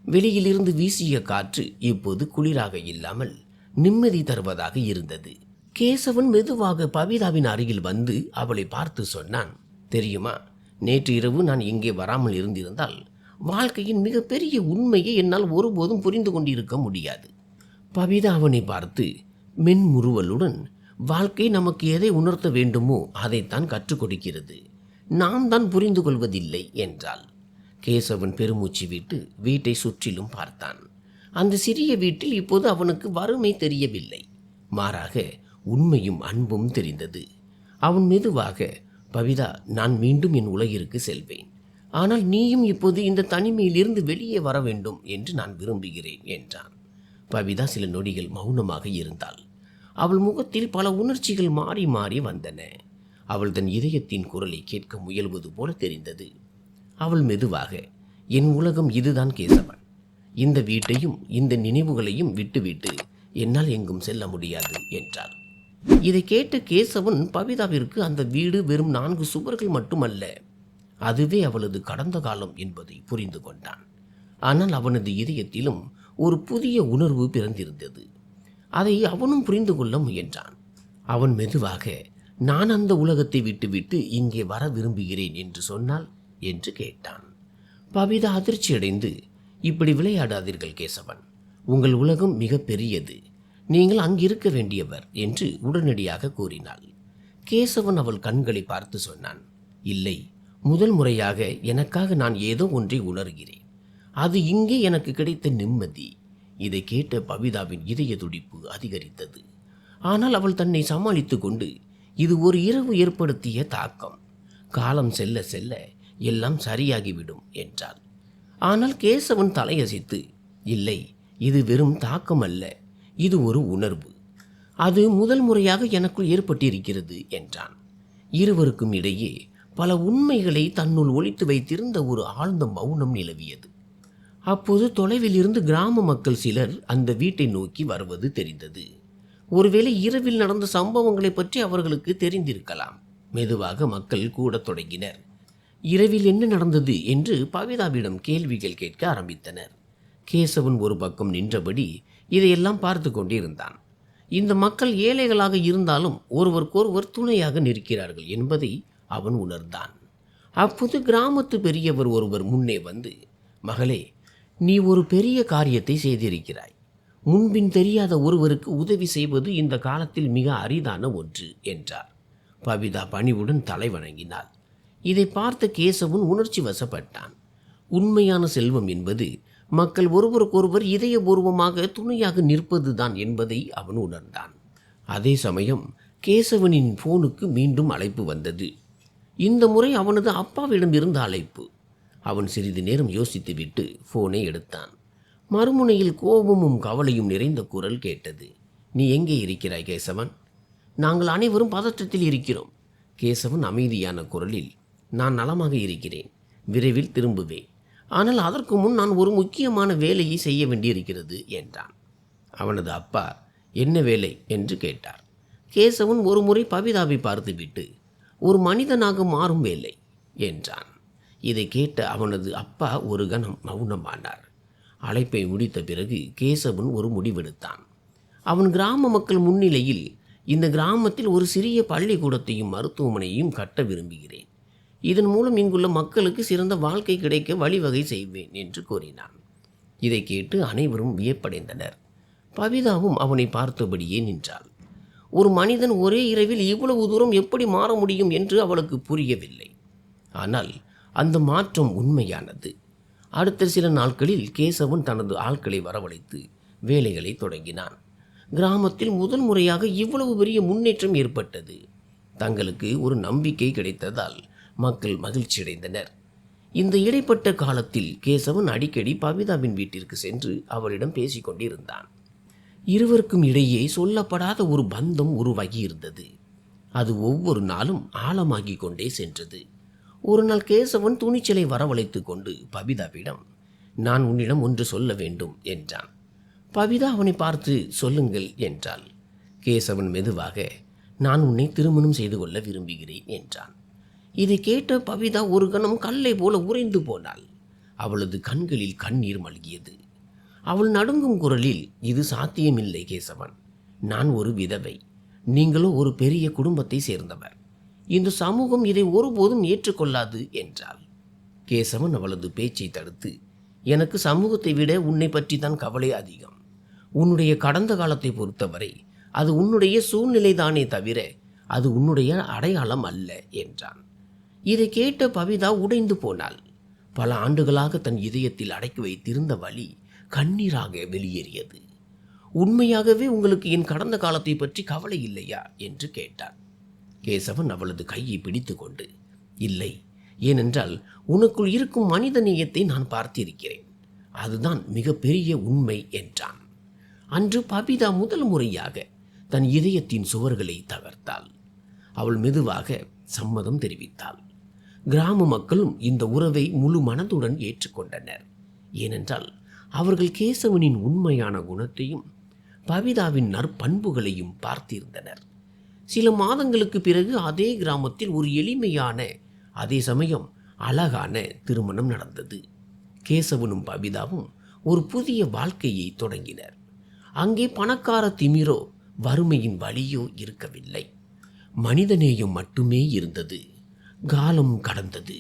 வெளியிலிருந்து வீசிய காற்று இப்போது குளிராக இல்லாமல் நிம்மதி தருவதாக இருந்தது. கேசவன் மெதுவாக பவிதாவின் அருகில் வந்து அவளை பார்த்து சொன்னான், தெரியுமா, நேற்று இரவு நான் இங்கே வராமல் இருந்திருந்தால் வாழ்க்கையின் மிகப்பெரிய உண்மையை என்னால் ஒருபோதும் புரிந்து கொண்டிருக்க முடியாது. பவிதா அவனை பார்த்து மென்முறுவலுடன், வாழ்க்கை நமக்கு எதை உணர்த்த வேண்டுமோ அதைத்தான் கற்றுக் கொடுக்கிறது, நாம் தான் புரிந்து கொள்வதில்லை என்றாள். கேசவன் பெருமூச்சு விட்டு வீட்டை சுற்றிலும் பார்த்தான். அந்த சிறிய வீட்டில் இப்போது அவனுக்கு வறுமை தெரியவில்லை, மாறாக உண்மையும் அன்பும் தெரிந்தது. அவன் மெதுவாக, பவிதா, நான் மீண்டும் என் உலகிற்கு செல்வேன், ஆனால் நீயும் இப்போது இந்த தனிமையிலிருந்து வெளியே வர வேண்டும் என்று நான் விரும்புகிறேன் என்றான். பவிதா சில நொடிகள் மௌனமாக இருந்தாள். அவள் முகத்தில் பல உணர்ச்சிகள் மாறி மாறி வந்தன. அவள் தன் இதயத்தின் குரலை கேட்க முயல்வது போல தெரிந்தது. அவள் மெதுவாக, என் உலகம் இதுதான் கேசவன். இந்த வீட்டையும் இந்த நினைவுகளையும் விட்டுவிட்டு என்னால் எங்கும் செல்ல முடியாது என்றாள். இதை கேட்ட கேசவன் பவிதாவிற்கு அந்த வீடு வெறும் 4 சுவர்கள் மட்டுமல்ல, அதுவே அவளது கடந்த காலம் என்பதை புரிந்து கொண்டான். ஆனால் அவனது இதயத்திலும் ஒரு புதிய உணர்வு பிறந்திருந்தது. அதை அவனும் புரிந்து கொள்ள முயன்றான். அவன் மெதுவாக, நான் அந்த உலகத்தை விட்டுவிட்டு இங்கே வர விரும்புகிறேன் என்று சொன்னால் என்று கேட்டான். பவிதா அதிர்ச்சியடைந்து, இப்படி விளையாடாதீர்கள் கேசவன், உங்கள் உலகம் மிக பெரியது, நீங்கள் அங்கிருக்க வேண்டியவர் என்று உடனடியாக கூறினாள். கேசவன் அவள் கண்களை பார்த்து சொன்னான், இல்லை, முதல் முறையாக எனக்காக நான் ஏதோ ஒன்றை உணர்கிறேன். அது இங்கே எனக்கு கிடைத்த நிம்மதி. இதை கேட்ட பவிதாவின் இதய துடிப்பு அதிகரித்தது. ஆனால் அவள் தன்னை சமாளித்து கொண்டு, இது ஒரு இரவு ஏற்படுத்திய தாக்கம், காலம் செல்ல செல்ல எல்லாம் சரியாகிவிடும் என்றாள். ஆனால் கேசவன் தலையசைத்து, இல்லை, இது வெறும் தாக்கம் அல்ல, இது ஒரு உணர்வு. அது முதல் முறையாக எனக்குள் ஏற்பட்டிருக்கிறது என்றான். இருவருக்கும் இடையே பல உண்மைகளை தன்னுள் ஒளித்து வைத்திருந்த ஒரு ஆழ்ந்த மௌனம் நிலவியது. அப்போது தொலைவில் இருந்து கிராம மக்கள் சிலர் அந்த வீட்டை நோக்கி வருவது தெரிந்தது. ஒருவேளை இரவில் நடந்த சம்பவங்களை பற்றி அவர்களுக்கு தெரிந்திருக்கலாம். மெதுவாக மக்கள் கூடத் தொடங்கினர். இரவில் என்ன நடந்தது என்று பவிதாவிடம் கேள்விகள் கேட்க ஆரம்பித்தனர். கேசவன் ஒரு பக்கம் நின்றபடி இதையெல்லாம் பார்த்து கொண்டிருந்தான். இந்த மக்கள் ஏழைகளாக இருந்தாலும் ஒருவருக்கொருவர் துணையாக நிற்கிறார்கள் என்பதை அவன் உணர்ந்தான். அப்போது கிராமத்து பெரியவர் ஒருவர் முன்னே வந்து, மகளே, நீ ஒரு பெரிய காரியத்தை செய்திருக்கிறாய். முன்பின் தெரியாத ஒருவருக்கு உதவி செய்வது இந்த காலத்தில் மிக அரிதான ஒன்று என்றார். பவிதா பணிவுடன் தலை வணங்கினாள். இதை பார்த்த கேசவன் உணர்ச்சி வசப்பட்டான். உண்மையான செல்வம் என்பது மக்கள் ஒருவருக்கொருவர் இதயபூர்வமாக துணையாக நிற்பதுதான் என்பதை அவன் உணர்ந்தான். அதே சமயம் கேசவனின் போனுக்கு மீண்டும் அழைப்பு வந்தது. இந்த முறை அவனது அப்பாவிடம் இருந்த அழைப்பு. அவன் சிறிது நேரம் யோசித்துவிட்டு போனை எடுத்தான். மறுமுனையில் கோபமும் கவலையும் நிறைந்த குரல் கேட்டது. நீ எங்கே இருக்கிறாய் கேசவன்? நாங்கள் அனைவரும் பதற்றத்தில் இருக்கிறோம். கேசவன் அமைதியான குரலில், நான் நலமாக இருக்கிறேன், விரைவில் திரும்புவேன். ஆனால் அதற்கு முன் நான் ஒரு முக்கியமான வேலையை செய்ய வேண்டியிருக்கிறது என்றான். அவனது அப்பா, என்ன வேலை என்று கேட்டார். கேசவன் ஒரு முறை பவிதாவை பார்த்துவிட்டு, ஒரு மனிதனாக மாறும் வேலை என்றான். இதை கேட்ட அவனது அப்பா ஒரு கணம் மௌனமானார். அழைப்பை முடித்த பிறகு கேசவன் ஒரு முடிவெடுத்தான். அவன் கிராம மக்கள் முன்னிலையில் இந்த கிராமத்தில் ஒரு சிறிய பள்ளிக்கூடத்தையும் மருத்துவமனையையும் கட்ட விரும்புகிறேன். இதன் மூலம் இங்குள்ள மக்களுக்கு சிறந்த வாழ்க்கை கிடைக்க வழிவகை செய்வேன் என்று கூறினான். இதை கேட்டு அனைவரும் வியப்படைந்தனர். பவிதாவும் அவனை பார்த்தபடியே நின்றாள். ஒரு மனிதன் ஒரே இரவில் இவ்வளவு தூரம் எப்படி மாற முடியும் என்று அவளுக்கு புரியவில்லை. ஆனால் அந்த மாற்றம் உண்மையானது. அடுத்த சில நாட்களில் கேசவன் தனது ஆட்களை வரவழைத்து வேலைகளை தொடங்கினான். கிராமத்தில் முதல் முறையாக இவ்வளவு பெரிய முன்னேற்றம் ஏற்பட்டது. தங்களுக்கு ஒரு நம்பிக்கை கிடைத்ததால் மக்கள் மகிழ்ச்சியடைந்தனர். இந்த இடைப்பட்ட காலத்தில் கேசவன் அடிக்கடி பவிதாவின் வீட்டிற்கு சென்று அவளிடம் பேசிக்கொண்டிருந்தான். இருவருக்கும் இடையே சொல்லப்படாத ஒரு பந்தம் உருவாகியிருந்தது. அது ஒவ்வொரு நாளும் ஆழமாகிக் கொண்டே சென்றது. ஒரு நாள் கேசவன் துணிச்சலை வரவழைத்து கொண்டு பவிதாவிடம், நான் உன்னிடம் ஒன்று சொல்ல வேண்டும் என்றான். பவிதா அவனை பார்த்து, சொல்லுங்கள் என்றாள். கேசவன் மெதுவாக, நான் உன்னை திருமணம் செய்து கொள்ள விரும்புகிறேன் என்றான். இதை கேட்ட பவிதா ஒரு கணம் கல்லை போல உறைந்து போனாள். அவளது கண்களில் கண்ணீர் மல்கியது. அவள் நடுங்கும் குரலில், இது சாத்தியமில்லை கேசவன், நான் ஒரு விதவை, நீங்களோ ஒரு பெரிய குடும்பத்தை சேர்ந்தவர், இந்த சமூகம் இதை ஒருபோதும் ஏற்றுக்கொள்ளாது என்றாள். கேசவன் அவளது பேச்சை தடுத்து, எனக்கு சமூகத்தை விட உன்னை பற்றி தான் கவலை அதிகம். உன்னுடைய கடந்த காலத்தை பொறுத்தவரை அது உன்னுடைய சூழ்நிலைதானே தவிர அது உன்னுடைய அடையாளம் அல்ல என்றான். இதை கேட்ட பவிதா உடைந்து போனாள். பல ஆண்டுகளாக தன் இதயத்தில் அடக்கி வைத்திருந்த வலி கண்ணீராக வெளியேறியது. உண்மையாகவே உங்களுக்கு என் கடந்த காலத்தை பற்றி கவலை இல்லையா என்று கேட்டான். கேசவன் அவளது கையை பிடித்து கொண்டு, இல்லை, ஏனென்றால் உனக்குள் இருக்கும் மனித நேயத்தை நான் பார்த்திருக்கிறேன், அதுதான் மிகப்பெரிய உண்மை என்றான். அன்று பபிதா முதல் முறையாக தன் இதயத்தின் சுவர்களை தகர்த்தாள். அவள் மெதுவாக, சம்மதம் தெரிவித்தாள். கிராம மக்களும் இந்த உறவை முழு மனதுடன் ஏற்றுக்கொண்டனர். ஏனென்றால் அவர்கள் கேசவனின் உண்மையான குணத்தையும் பவிதாவின் நற்பண்புகளையும் பார்த்திருந்தனர். சில மாதங்களுக்கு பிறகு அதே கிராமத்தில் ஒரு எளிமையான, அதே சமயம் அழகான திருமணம் நடந்தது. கேசவனும் பவிதாவும் ஒரு புதிய வாழ்க்கையை தொடங்கினர். அங்கே பணக்கார திமிரோ வறுமையின் வலியோ இருக்கவில்லை. மனிதநேயம் மட்டுமே இருந்தது. காலம் கடந்தது.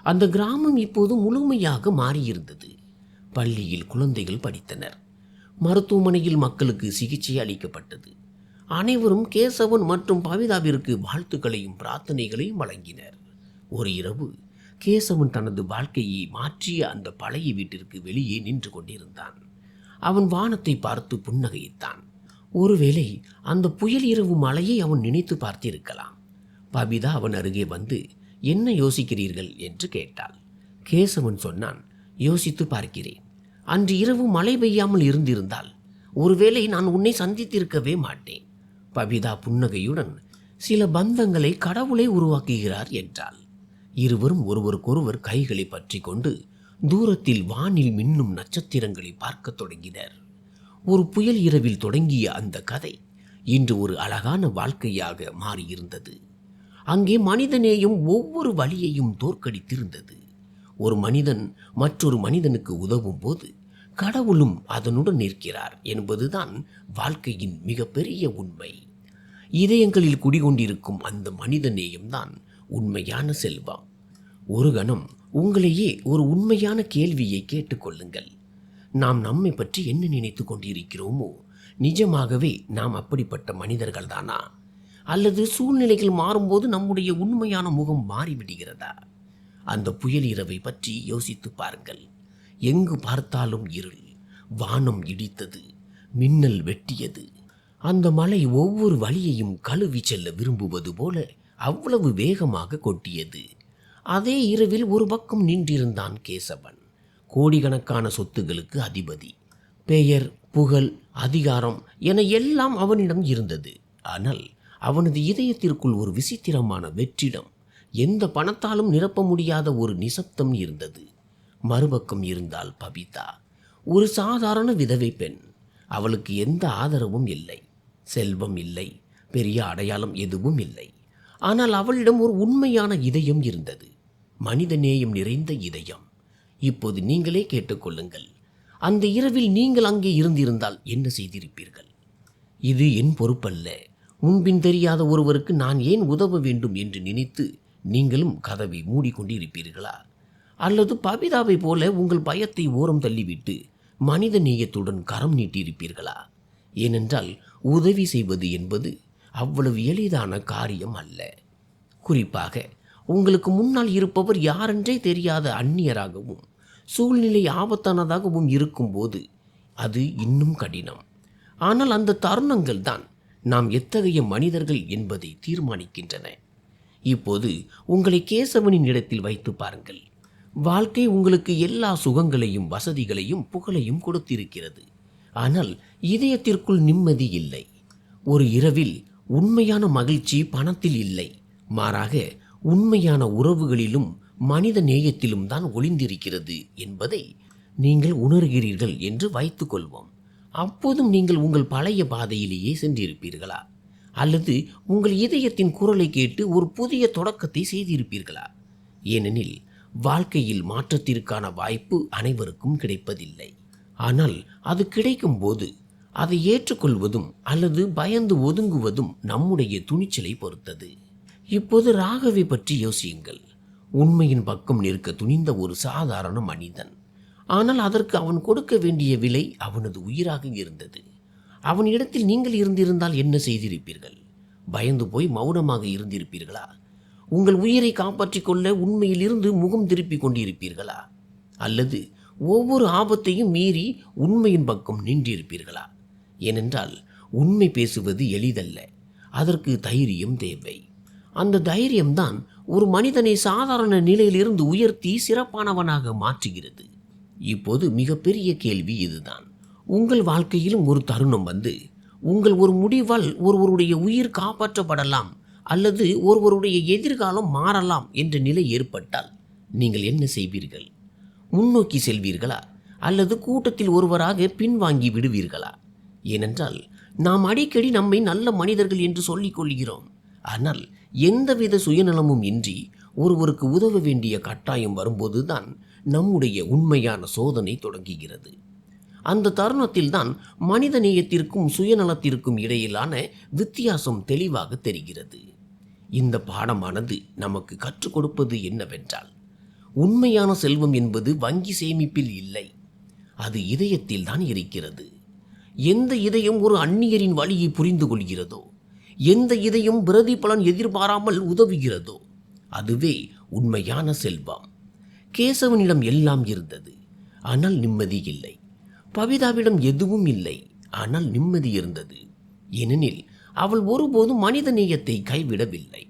அந்த கிராமம் இப்போது முழுமையாக மாறியிருந்தது. பள்ளியில் குழந்தைகள் படித்தனர். மருத்துவமனையில் மக்களுக்கு சிகிச்சை அளிக்கப்பட்டது. அனைவரும் கேசவன் மற்றும் பவிதாவிற்கு வாழ்த்துக்களையும் பிரார்த்தனைகளையும் வழங்கினர். ஒரு இரவு கேசவன் தனது வாழ்க்கையை மாற்றிய அந்த பழைய வீட்டிற்கு வெளியே நின்று கொண்டிருந்தான். அவன் வானத்தை பார்த்து புன்னகைத்தான். ஒருவேளை அந்த புயல் இரவு மழையை அவன் நினைத்து பார்த்திருக்கலாம். பபிதா அவன் அருகே வந்து, என்ன யோசிக்கிறீர்கள் என்று கேட்டாள். கேசவன் சொன்னான், யோசித்து பார்க்கிறேன். அன்று இரவு மழை பெய்யாமல் இருந்திருந்தால் ஒருவேளை நான் உன்னை சந்தித்திருக்கவே மாட்டேன். பபிதா புன்னகையுடன், சில பந்தங்களை கடவுளை உருவாக்குகிறார் என்றாள். இருவரும் ஒருவருக்கொருவர் கைகளை பற்றி கொண்டு தூரத்தில் வானில் மின்னும் நட்சத்திரங்களை பார்க்க தொடங்கினர். ஒரு புயல் இரவில் தொடங்கிய அந்த கதை இன்று ஒரு அழகான வாழ்க்கையாக மாறியிருந்தது. அங்கே மனிதநேயம் ஒவ்வொரு வழியையும் தோற்கடித்திருந்தது. ஒரு மனிதன் மற்றொரு மனிதனுக்கு உதவும் போது கடவுளும் அதனுடன் நிற்கிறார் என்பதுதான் வாழ்க்கையின் மிகப்பெரிய உண்மை. இதயங்களில் குடிகொண்டிருக்கும் அந்த மனிதநேயம்தான் உண்மையான செல்வம். ஒரு கணம் உங்களையே ஒரு உண்மையான கேள்வியை கேட்டுக்கொள்ளுங்கள். நாம் நம்மை பற்றி என்ன நினைத்து கொண்டிருக்கிறோமோ, நிஜமாகவே நாம் அப்படிப்பட்ட மனிதர்கள் தானா? அல்லது சூழ்நிலைகள் மாறும்போது நம்முடைய உண்மையான முகம் மாறிவிடுகிறதா? அந்த புயல் இரவை பற்றி யோசித்து பாருங்கள். எங்கு பார்த்தாலும் இருள், வானம் இடித்தது, மின்னல் வெட்டியது. அந்த மலை ஒவ்வொரு வழியையும் கழுவி செல்ல விரும்புவது போல அவ்வளவு வேகமாக கொட்டியது. அதே இரவில் ஒரு பக்கம் நின்றிருந்தான் கேசவன். கோடிக்கணக்கான சொத்துகளுக்கு அதிபதி. பெயர், புகழ், அதிகாரம் என எல்லாம் அவனிடம் இருந்தது. ஆனால் அவனது இதயத்திற்குள் ஒரு விசித்திரமான வெற்றிடம், எந்த பணத்தாலும் நிரப்ப முடியாத ஒரு நிசப்தம் இருந்தது. மறுபக்கம் இருந்தால் பபிதா, ஒரு சாதாரண விதவை பெண். அவளுக்கு எந்த ஆதரவும் இல்லை, செல்வம் இல்லை, பெரிய அடையாளம் எதுவும் இல்லை. ஆனால் அவளிடம் ஒரு உண்மையான இதயம் இருந்தது, மனித நேயம் நிறைந்த இதயம். இப்போது நீங்களே கேட்டுக்கொள்ளுங்கள், அந்த இரவில் நீங்கள் அங்கே இருந்திருந்தால் என்ன செய்திருப்பீர்கள்? இது என் பொறுப்பல்ல. முன்பின் தெரியாத ஒருவருக்கு நான் ஏன் உதவ வேண்டும் என்று நினைத்து நீங்களும் கதவை மூடிக்கொண்டிருப்பீர்களா? அல்லது பபிதாவை போல உங்கள் பயத்தை ஓரம் தள்ளிவிட்டு மனித நேயத்துடன் கரம் நீட்டியிருப்பீர்களா? ஏனென்றால் உதவி செய்வது என்பது அவ்வளவு எளிதான காரியம் அல்ல. குறிப்பாக உங்களுக்கு முன்னால் இருப்பவர் யாரென்றே தெரியாத அந்நியராகவும் சூழ்நிலை ஆபத்தானதாகவும் இருக்கும்போது அது இன்னும் கடினம். ஆனால் அந்த தருணங்கள் தான் நாம் எத்தகைய மனிதர்கள் என்பதை தீர்மானிக்கின்றன. இப்போது உங்களை கேசவனின் இடத்தில் வைத்து பாருங்கள். வாழ்க்கை உங்களுக்கு எல்லா சுகங்களையும் வசதிகளையும் புகழையும் கொடுத்திருக்கிறது. ஆனால் இதயத்திற்குள் நிம்மதி இல்லை. ஒரு இரவில் உண்மையான மகிழ்ச்சி பணத்தில் இல்லை, மாறாக உண்மையான உறவுகளிலும் மனித நேயத்திலும் தான் ஒளிந்திருக்கிறது என்பதை நீங்கள் உணர்கிறீர்கள் என்று வைத்துக்கொள்வோம். அப்போதும் நீங்கள் உங்கள் பழைய பாதையிலேயே சென்றிருப்பீர்களா? அல்லது உங்கள் இதயத்தின் குரலை கேட்டு ஒரு புதிய தொடக்கத்தை செய்திருப்பீர்களா? ஏனெனில் வாழ்க்கையில் மாற்றத்திற்கான வாய்ப்பு அனைவருக்கும் கிடைப்பதில்லை. ஆனால் அது கிடைக்கும் போது அதை ஏற்றுக்கொள்வதும் அல்லது பயந்து ஒதுங்குவதும் நம்முடைய துணிச்சலை பொறுத்தது. இப்போது ராகவை பற்றி யோசியுங்கள். உண்மையின் பக்கம் நிற்க துணிந்த ஒரு சாதாரண மனிதன். ஆனால் அதற்கு அவன் கொடுக்க வேண்டிய விலை அவனது உயிராக இருந்தது. அவன் இடத்தில் நீங்கள் இருந்திருந்தால் என்ன செய்திருப்பீர்கள்? பயந்து போய் மௌனமாக இருந்திருப்பீர்களா? உங்கள் உயிரை காப்பாற்றிக் கொள்ள உண்மையில் இருந்து முகம் திருப்பி கொண்டிருப்பீர்களா? அல்லது ஒவ்வொரு ஆபத்தையும் மீறி உண்மையின் பக்கம் நின்றிருப்பீர்களா? ஏனென்றால் உண்மை பேசுவது எளிதல்ல, அதற்கு தைரியம் தேவை. அந்த தைரியம்தான் ஒரு மனிதனை சாதாரண நிலையிலிருந்து உயர்த்தி சிறப்பானவனாக மாற்றுகிறது. இப்போது மிகப்பெரிய கேள்வி இதுதான். உங்கள் வாழ்க்கையிலும் ஒரு தருணம் வந்து உங்கள் ஒரு முடிவால் ஒருவருடைய உயிர் காப்பாற்றப்படலாம் அல்லது ஒருவருடைய எதிர்காலம் மாறலாம் என்ற நிலை ஏற்பட்டால் நீங்கள் என்ன செய்வீர்கள்? முன்னோக்கி செல்வீர்களா அல்லது கூட்டத்தில் ஒருவராக பின்வாங்கி விடுவீர்களா? ஏனென்றால் நாம் அடிக்கடி நம்மை நல்ல மனிதர்கள் என்று சொல்லிக் கொள்கிறோம். ஆனால் எந்தவித சுயநலமும் இன்றி ஒருவருக்கு உதவ வேண்டிய கட்டாயம் வரும்போதுதான் நம்முடைய உண்மையான சோதனை தொடங்குகிறது. அந்த தருணத்தில்தான் மனித நேயத்திற்கும் சுயநலத்திற்கும் இடையிலான வித்தியாசம் தெளிவாக தெரிகிறது. இந்த பாடமானது நமக்கு கற்றுக் கொடுப்பது என்னவென்றால், உண்மையான செல்வம் என்பது வங்கி சேமிப்பில் இல்லை, அது இதயத்தில் தான் இருக்கிறது. எந்த இதயம் ஒரு அந்நியரின் வழியை புரிந்து கொள்கிறதோ, எந்த இதயம் பிரதிபலன் எதிர்பாராமல் உதவுகிறதோ, அதுவே உண்மையான செல்வம். கேசவனிடம் எல்லாம் இருந்தது, ஆனால் நிம்மதி இல்லை. பவிதாவிடம் எதுவும் இல்லை, ஆனால் நிம்மதி இருந்தது. ஏனெனில் அவள் ஒருபோதும் மனித நேயத்தை கைவிடவில்லை.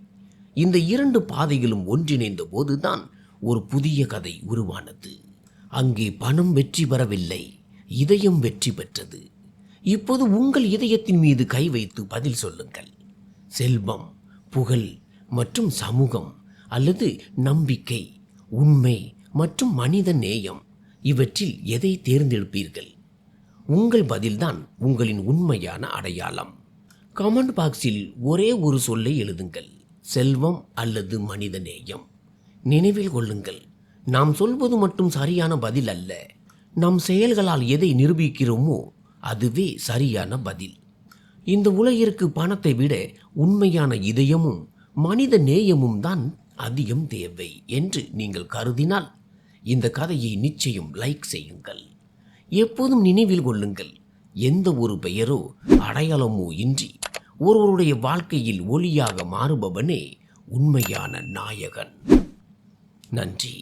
இந்த இரண்டு பாதைகளும் ஒன்றிணைந்த போதுதான் ஒரு புதிய கதை உருவானது. அங்கே பணம் வெற்றி பெறவில்லை, இதயம் வெற்றி பெற்றது. இப்போது உங்கள் இதயத்தின் மீது கை வைத்து பதில் சொல்லுங்கள். செல்வம், புகழ் மற்றும் சமூகம், அல்லது நம்பிக்கை, உண்மை மற்றும் மனித நேயம், இவற்றில் எதை தேர்ந்தெடுப்பீர்கள்? உங்கள் பதில்தான் உங்களின் உண்மையான அடையாளம். கமெண்ட் பாக்ஸில் ஒரே ஒரு சொல்லை எழுதுங்கள், செல்வம் அல்லது மனித நேயம். நினைவில் கொள்ளுங்கள், நாம் சொல்வது மட்டும் சரியான பதில் அல்ல, நம் செயல்களால் எதை நிரூபிக்கிறோமோ அதுவே சரியான பதில். இந்த உலகிற்கு பணத்தை விட உண்மையான இதயமும் மனித நேயமும் தான் அதிகம் தேவை என்று நீங்கள் கருதினால் இந்த கதையை நிச்சயம் லைக் செய்யுங்கள். எப்போதும் நினைவில் கொள்ளுங்கள், எந்த ஒரு பெயரோ அடையாளமோ இன்றி ஒருவருடைய வாழ்க்கையில் ஒளியாக மாறுபவனே உண்மையான நாயகன். நன்றி.